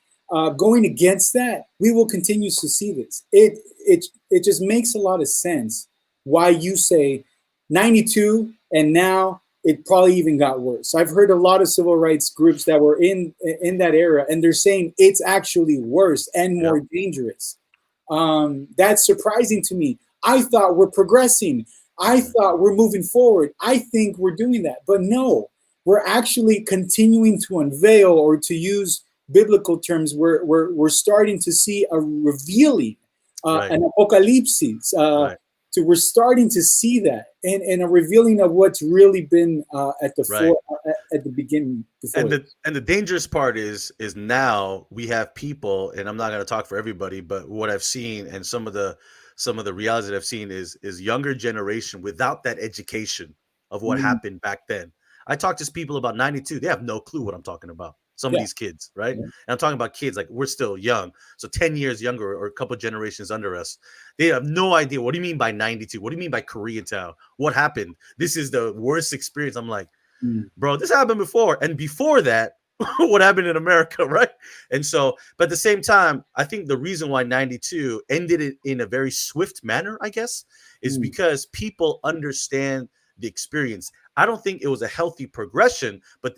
going against that, we will continue to see this. It just makes a lot of sense why you say 92 and now it probably even got worse. I've heard a lot of civil rights groups that were in that era, and they're saying it's actually worse and yep, more dangerous. That's surprising to me. I thought we're progressing. I mhm, thought we're moving forward. I think we're doing that, but no, we're actually continuing to unveil, or to use biblical terms, we're starting to see a revealing, right, an apocalypse. right, So we're starting to see that, and a revealing of what's really been at the right. at the beginning before and this. the dangerous part is now we have people, and I'm not going to talk for everybody, but what I've seen, and some of the realities that I've seen is younger generation without that education of what Mm, happened back then. I talk to people about 92, they have no clue what I'm talking about. some of Yeah. these kids, right? Yeah. And I'm talking about kids like we're still young, so 10 years younger or a couple generations under us. They have no idea. What do you mean by 92? What do you mean by Koreatown? What happened? This is the worst experience. I'm like, Mm. bro, this happened before. And before that, what happened in America, right? And so, but at the same time, I think the reason why 92 ended it in a very swift manner, I guess, is Mm. because people understand the experience. I don't think it was a healthy progression, but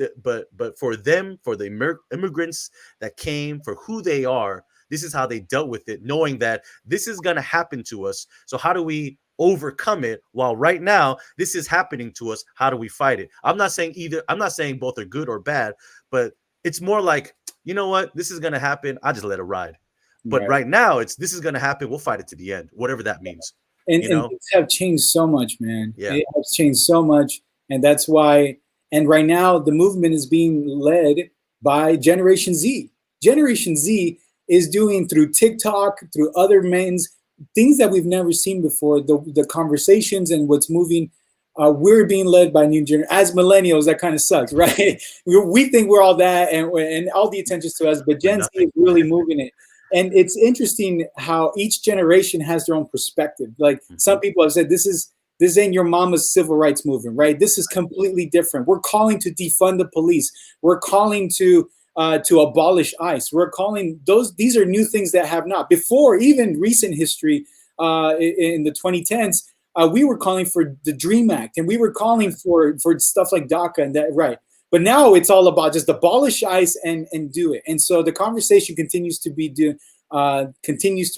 for them, for the immigrants that came, for who they are, this is how they dealt with it, knowing that this is going to happen to us. So how do we overcome it? While right now this is happening to us, how do we fight it? I'm not saying either. I'm not saying both are good or bad, but it's more like, you know what, this is going to happen, I just let it ride. But Right. right now it's, this is going to happen, we'll fight it to the end, whatever that means, you And know. things have changed so much, man. Yeah. It has changed so much, and that's why. And right now, the movement is being led by Generation Z. Generation Z is doing through TikTok, through other means, things that we've never seen before. The conversations and what's moving. We're being led by new generation. As millennials, that kind of sucks, right? We think we're all that, and all the attention's to us, but We're Gen Z nothing. is really moving it. And it's interesting how each generation has their own perspective. Like some people have said, this ain't your mama's civil rights movement, right? This is completely different. We're calling to defund the police. We're calling to abolish ICE. We're calling these are new things that have not before, even recent history in the 2010s. We were calling for the Dream Act, and we were calling for stuff like DACA and that, right? But now it's all about just abolish ICE and do it. And so the conversation continues to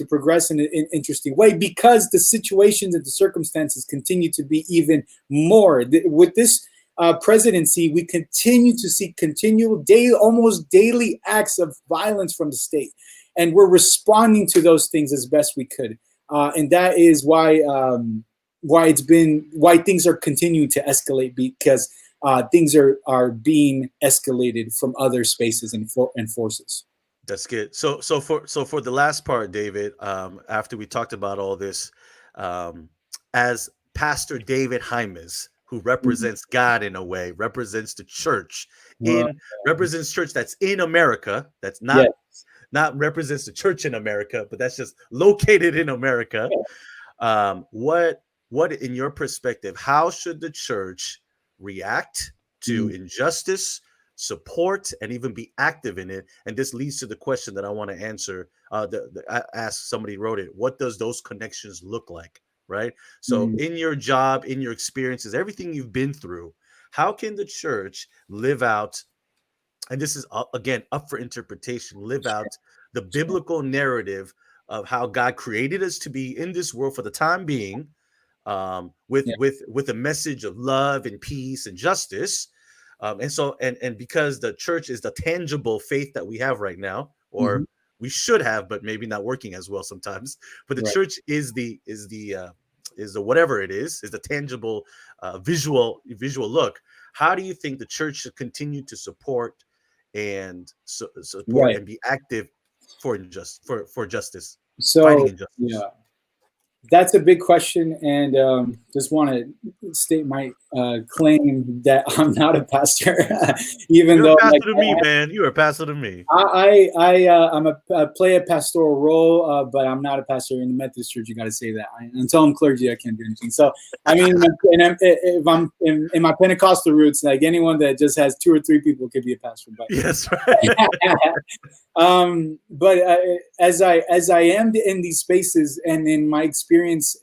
progress in an interesting way because the situations and the circumstances continue to be even more. With this presidency, we continue to see continual, almost daily acts of violence from the state, and we're responding to those things as best we could. And that is why things are continuing to escalate, because things are being escalated from other spaces and forces. That's good. So for the last part, David, after we talked about all this, um, as Pastor David Jaimes, who represents God in a way, represents the church Well, in represents church that's in America, that's yeah. not represents the church in America, but that's just located in America. What in your perspective, how should the church react to Mm. injustice, support, and even be active in it? And this leads to the question that I want to answer. I asked, somebody wrote it, what does those connections look like, right? So Mm. in your job, in your experiences, everything you've been through, how can the church live out, and this is again up for interpretation, live out the biblical narrative of how God created us to be in this world for the time being, Yeah. with a message of love and peace and justice, and because the church is the tangible faith that we have right now, Mm-hmm. or we should have, but maybe not working as well sometimes. But the Right. church is the whatever it is the tangible visual look. How do you think the church should continue to support and support Right. and be active for justice, fighting So injustice? yeah, that's a big question, and just want to state my claim that I'm not a pastor, even You're a though like pastor to me, man. You're a pastor to me. I play a pastoral role, but I'm not a pastor in the Methodist Church. You got to say that. Until I'm clergy, I can't do anything. So I mean, if I'm in my Pentecostal roots, like anyone that just has 2 or 3 people could be a pastor. But Yes, right. but as I am in these spaces and in my experience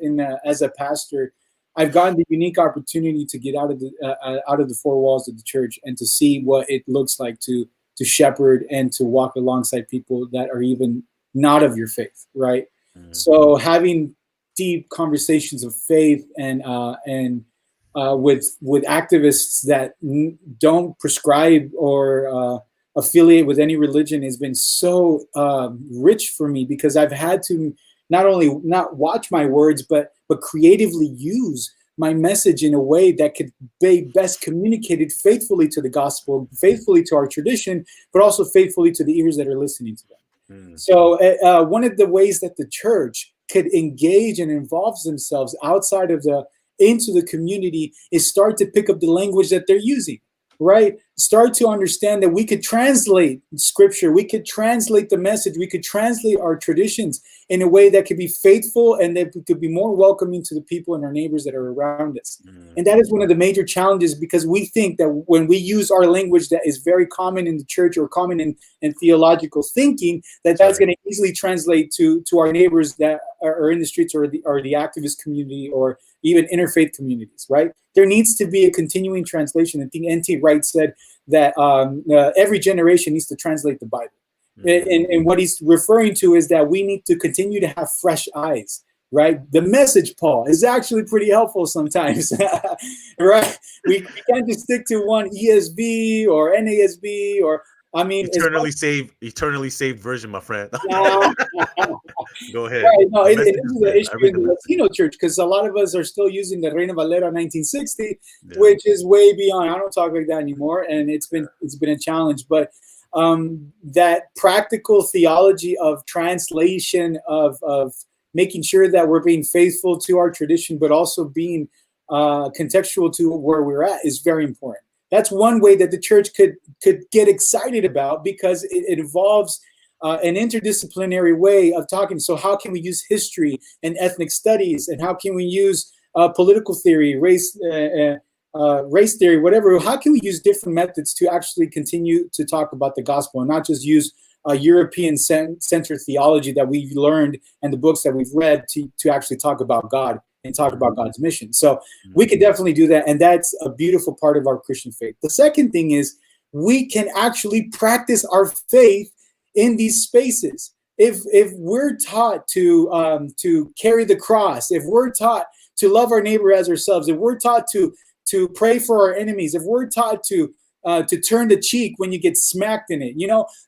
as a pastor, I've gotten the unique opportunity to get out of the 4 walls of the church and to see what it looks like to shepherd and to walk alongside people that are even not of your faith, right? Mm. So having deep conversations of faith and with activists that don't prescribe or affiliate with any religion has been so rich for me, because I've had to not only not watch my words, but creatively use my message in a way that could be best communicated faithfully to the gospel, faithfully to our tradition, but also faithfully to the ears that are listening to them. Mm. So one of the ways that the church could engage and involve themselves outside of into the community is start to pick up the language that they're using. right? Start to understand that we could translate scripture, we could translate the message, we could translate our traditions in a way that could be faithful and that could be more welcoming to the people and our neighbors that are around us. And that is one of the major challenges, because we think that when we use our language that is very common in the church or common in theological thinking, that's going to easily translate to our neighbors that are in the streets, or the activist community, or even interfaith communities, right? There needs to be a continuing translation. I think N.T. Wright said that every generation needs to translate the Bible. And what he's referring to is that we need to continue to have fresh eyes, right? The message, Paul, is actually pretty helpful sometimes, right? We can't just stick to one ESV or NASB, or, I mean, eternally saved version, my friend. Go ahead. Right, no, it is an issue in the Latino church, because a lot of us are still using the Reina Valera 1960, which is way beyond. I don't talk like that anymore, and it's been a challenge. But that practical theology of translation, of making sure that we're being faithful to our tradition, but also being contextual to where we're at, is very important. That's one way that the church could get excited about, because it involves an interdisciplinary way of talking. So how can we use history and ethnic studies, and how can we use political theory, race theory, whatever? How can we use different methods to actually continue to talk about the gospel, and not just use European-centered theology that we've learned and the books that we've read to actually talk about God and talk about God's mission? So we could definitely do that, and that's a beautiful part of our Christian faith. The second thing is, we can actually practice our faith in these spaces. If we're taught to carry the cross, if we're taught to love our neighbor as ourselves, if we're taught to pray for our enemies, if we're taught to turn the cheek when you get smacked in it,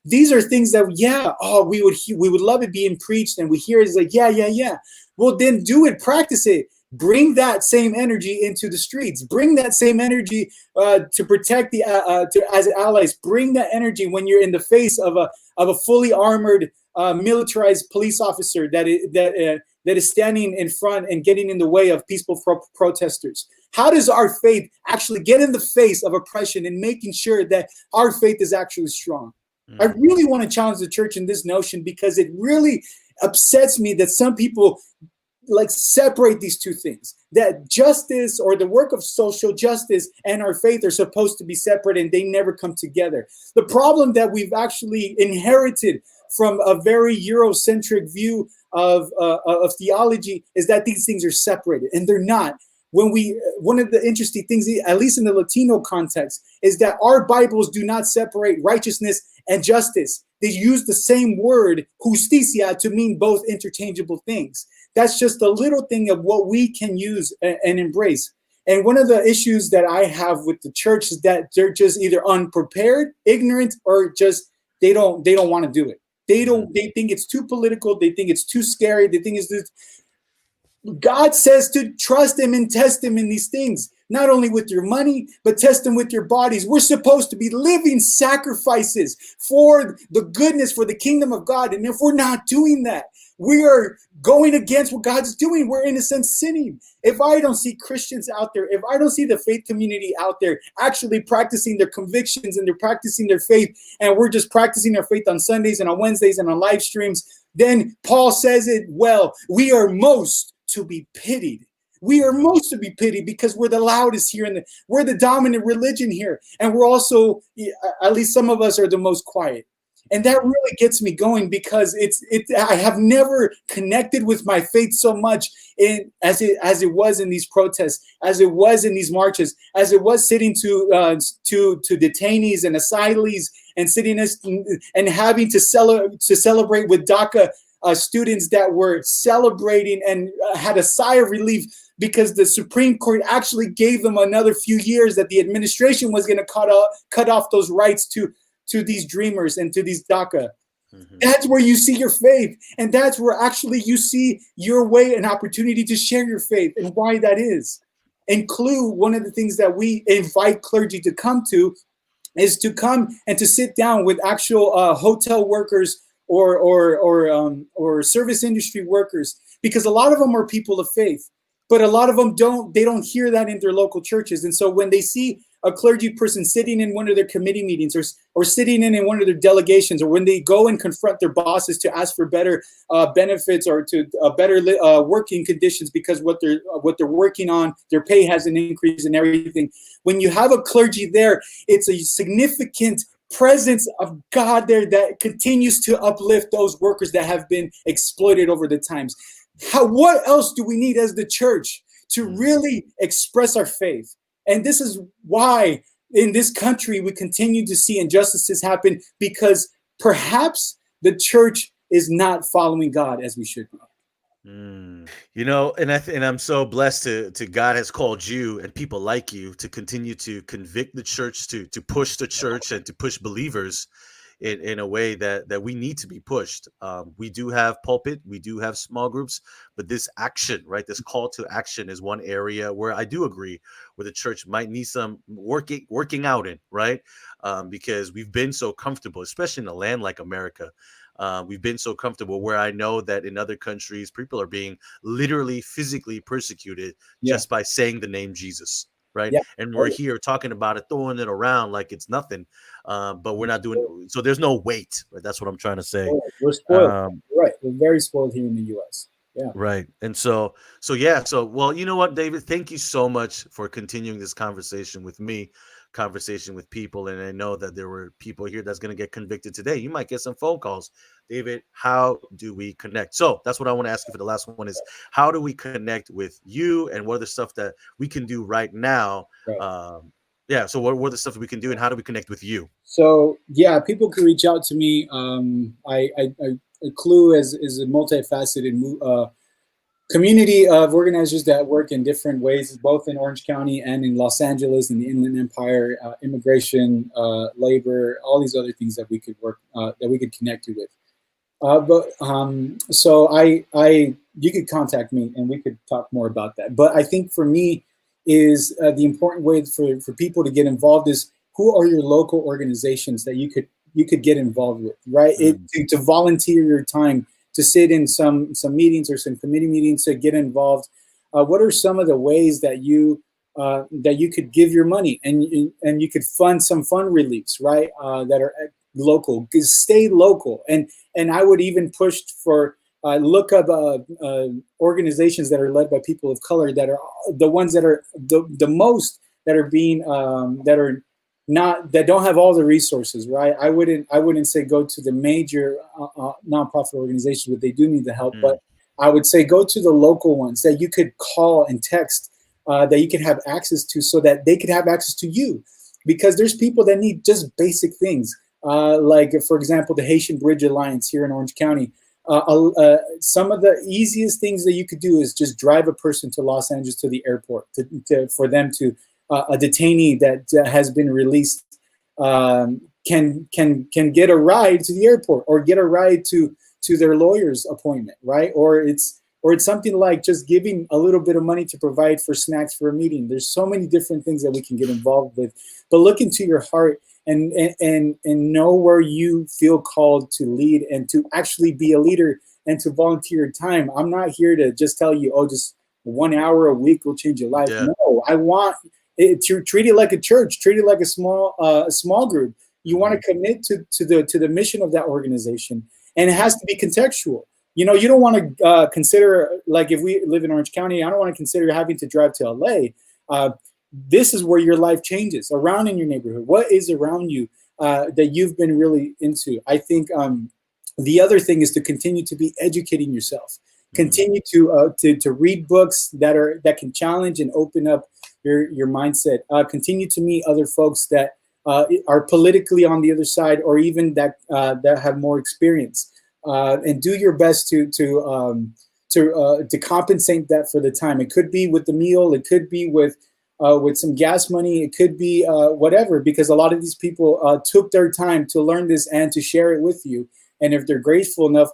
these are things that we would love it being preached, and we hear it's like yeah. Well, then do it, practice it. Bring that same energy into the streets. Bring that same energy to protect as allies. Bring that energy when you're in the face of a fully armored, militarized police officer that is standing in front and getting in the way of peaceful protesters. How does our faith actually get in the face of oppression and making sure that our faith is actually strong? I really want to challenge the church in this notion, because it really upsets me that some people separate these two things, that justice, or the work of social justice, and our faith are supposed to be separate, and they never come together. The problem that we've actually inherited from a very Eurocentric view of theology is that these things are separated, and they're not. One of the interesting things, at least in the Latino context, is that our Bibles do not separate righteousness and justice. They use the same word, justicia, to mean both interchangeable things. That's just a little thing of what we can use and embrace. And one of the issues that I have with the church is that they're just either unprepared, ignorant, or just they don't want to do it. They think it's too political. They think it's too scary. They think it's this. God says to trust him and test him in these things, not only with your money, but test him with your bodies. We're supposed to be living sacrifices for the goodness, for the kingdom of God. And if we're not doing that, we are going against what God's doing. We're, in a sense, sinning. If I don't see Christians out there, if I don't see the faith community out there actually practicing their convictions and they're practicing their faith, and we're just practicing our faith on Sundays and on Wednesdays and on live streams, then Paul says it well. We are most to be pitied. We are most to be pitied because we're the loudest here, and we're the dominant religion here, and we're also, at least some of us, are the most quiet. And that really gets me going, because I have never connected with my faith so much as it was in these protests, as it was in these marches, as it was sitting to detainees and asylees, and sitting and having to celebrate with DACA students that were celebrating and had a sigh of relief, because the Supreme Court actually gave them another few years, that the administration was going to cut off those rights to these dreamers and to these DACA. That's where you see your faith. And that's where actually you see your way and opportunity to share your faith, and why that is. And Clue, one of the things that we invite clergy to come to, is to come and to sit down with actual hotel workers or service industry workers, because a lot of them are people of faith, but a lot of them don't hear that in their local churches. And so when they see a clergy person sitting in one of their committee meetings, or sitting in one of their delegations, or when they go and confront their bosses to ask for better benefits or to better working conditions because what they're working on, their pay hasn't increased and everything. When you have a clergy there, it's a significant presence of God there that continues to uplift those workers that have been exploited over the times. What else do we need as the church to really express our faith? And this is why in this country we continue to see injustices happen, because perhaps the church is not following God as we should be. You know, and and I'm so blessed to God has called you and people like you to continue to convict the church, to push the church and to push believers in a way that we need to be pushed. We do have pulpit, we do have small groups, but this action, right, this call to action is one area where I do agree where the church might need some working out in, right? Because we've been so comfortable, especially in a land like America. We've been so comfortable where I know that in other countries, people are being literally physically persecuted just by saying the name Jesus, right? Yeah. And we're here talking about it, throwing it around like it's nothing, but we're not doing. So there's no weight, right? That's what I'm trying to say. We're spoiled, right? We're very spoiled here in the U.S. Yeah. Right. And so yeah. So, well, you know what, David, thank you so much for continuing this conversation with me, conversation with people. And I know that there were people here that's going to get convicted today. You might get some phone calls. David, how do we connect? So that's what I want to ask you for the last one is, how do we connect with you, and what are the stuff that we can do right now? Right. Yeah. So what are the stuff that we can do, and how do we connect with you? So yeah, people can reach out to me. Clue is a multifaceted community of organizers that work in different ways, both in Orange County and in Los Angeles and the Inland Empire, immigration, labor, all these other things that we could that we could connect you with. So you could contact me and we could talk more about that. But I think for me is the important way for people to get involved is, who are your local organizations that you could get involved with, right? To volunteer your time, to sit in some meetings or some committee meetings, to get involved. What are some of the ways that you could give your money, and you could fund some fund reliefs, right? That are local. Stay local, and I would even push for look up organizations that are led by people of color, that are the ones that are the most that are being that don't have all the resources, right? I wouldn't say go to the major nonprofit organizations, but they do need the help. But I would say go to the local ones that you could call and text, that you could have access to, so that they could have access to you, because there's people that need just basic things, like, for example, the Haitian Bridge Alliance here in Orange County. Some of the easiest things that you could do is just drive a person to Los Angeles, to the airport, for them to a detainee that has been released can get a ride to the airport, or get a ride to their lawyer's appointment, right? Or it's something like just giving a little bit of money to provide for snacks for a meeting. There's so many different things that we can get involved with. But look into your heart and know where you feel called to lead, and to actually be a leader, and to volunteer your time. I'm not here to just tell you, oh, just 1 hour a week will change your life. Yeah. No, I want to treat it like a church, treat it like a small group. You want to commit to the mission of that organization, and it has to be contextual. You know, you don't want to consider, like, if we live in Orange County, I don't want to consider having to drive to LA. This is where your life changes, around in your neighborhood. What is around you that you've been really into? I think the other thing is to continue to be educating yourself. Continue to read books that can challenge and open up your mindset. Continue to meet other folks that are politically on the other side, or even that have more experience, and do your best to compensate that for the time. It could be with the meal. It could be with some gas money. It could be whatever, because a lot of these people took their time to learn this and to share it with you. And if they're grateful enough,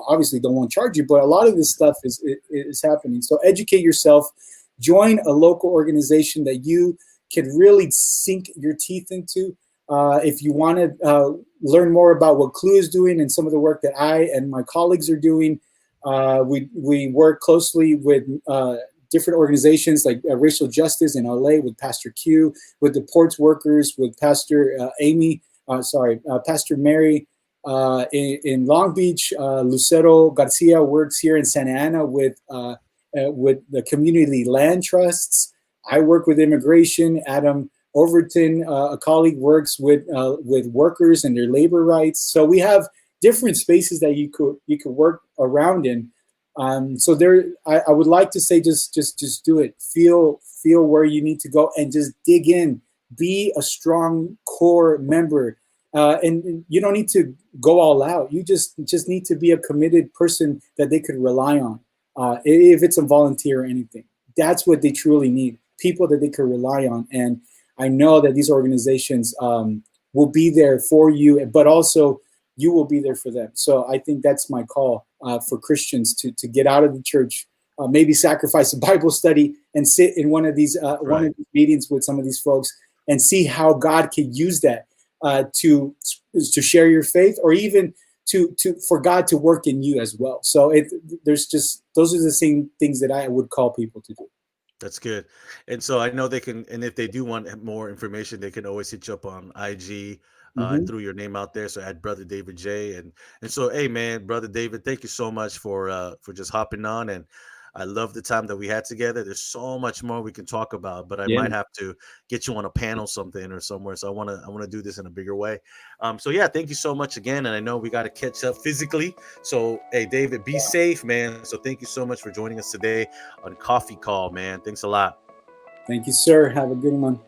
obviously they won't charge you, but a lot of this stuff is happening. So educate yourself, join a local organization that you can really sink your teeth into. If you want to learn more about what Clue is doing and some of the work that I and my colleagues are doing, we work closely with different organizations like racial justice in LA with Pastor Q, with the ports workers with Pastor Pastor Mary. In Long Beach, Lucero Garcia works here in Santa Ana with the community land trusts. I work with immigration. Adam Overton, a colleague, works with workers and their labor rights. So we have different spaces that you could work around in. So there, I would like to say, just do it. Feel where you need to go and just dig in. Be a strong core member, and you don't need to go all out. You just need to be a committed person that they could rely on. If it's a volunteer or anything, that's what they truly need. People that they could rely on. And I know that these organizations will be there for you, but also you will be there for them. So I think that's my call for Christians to get out of the church, maybe sacrifice a Bible study and sit in one of these meetings with some of these folks and see how God can use that to share your faith, or even for God to work in you as well. So those are the same things that I would call people to do. That's good. And so I know they can, and if they do want more information, they can always hit you up on IG and throw your name out there. So add Brother David J. And so, hey man, Brother David, thank you so much for just hopping on. And I love the time that we had together. There's so much more we can talk about, but I Yeah. might have to get you on a panel something or somewhere. So I wanna do this in a bigger way. So yeah, thank you so much again. And I know we got to catch up physically. So hey, David, be safe, man. So thank you so much for joining us today on Coffee Call, man. Thanks a lot. Thank you, sir. Have a good one.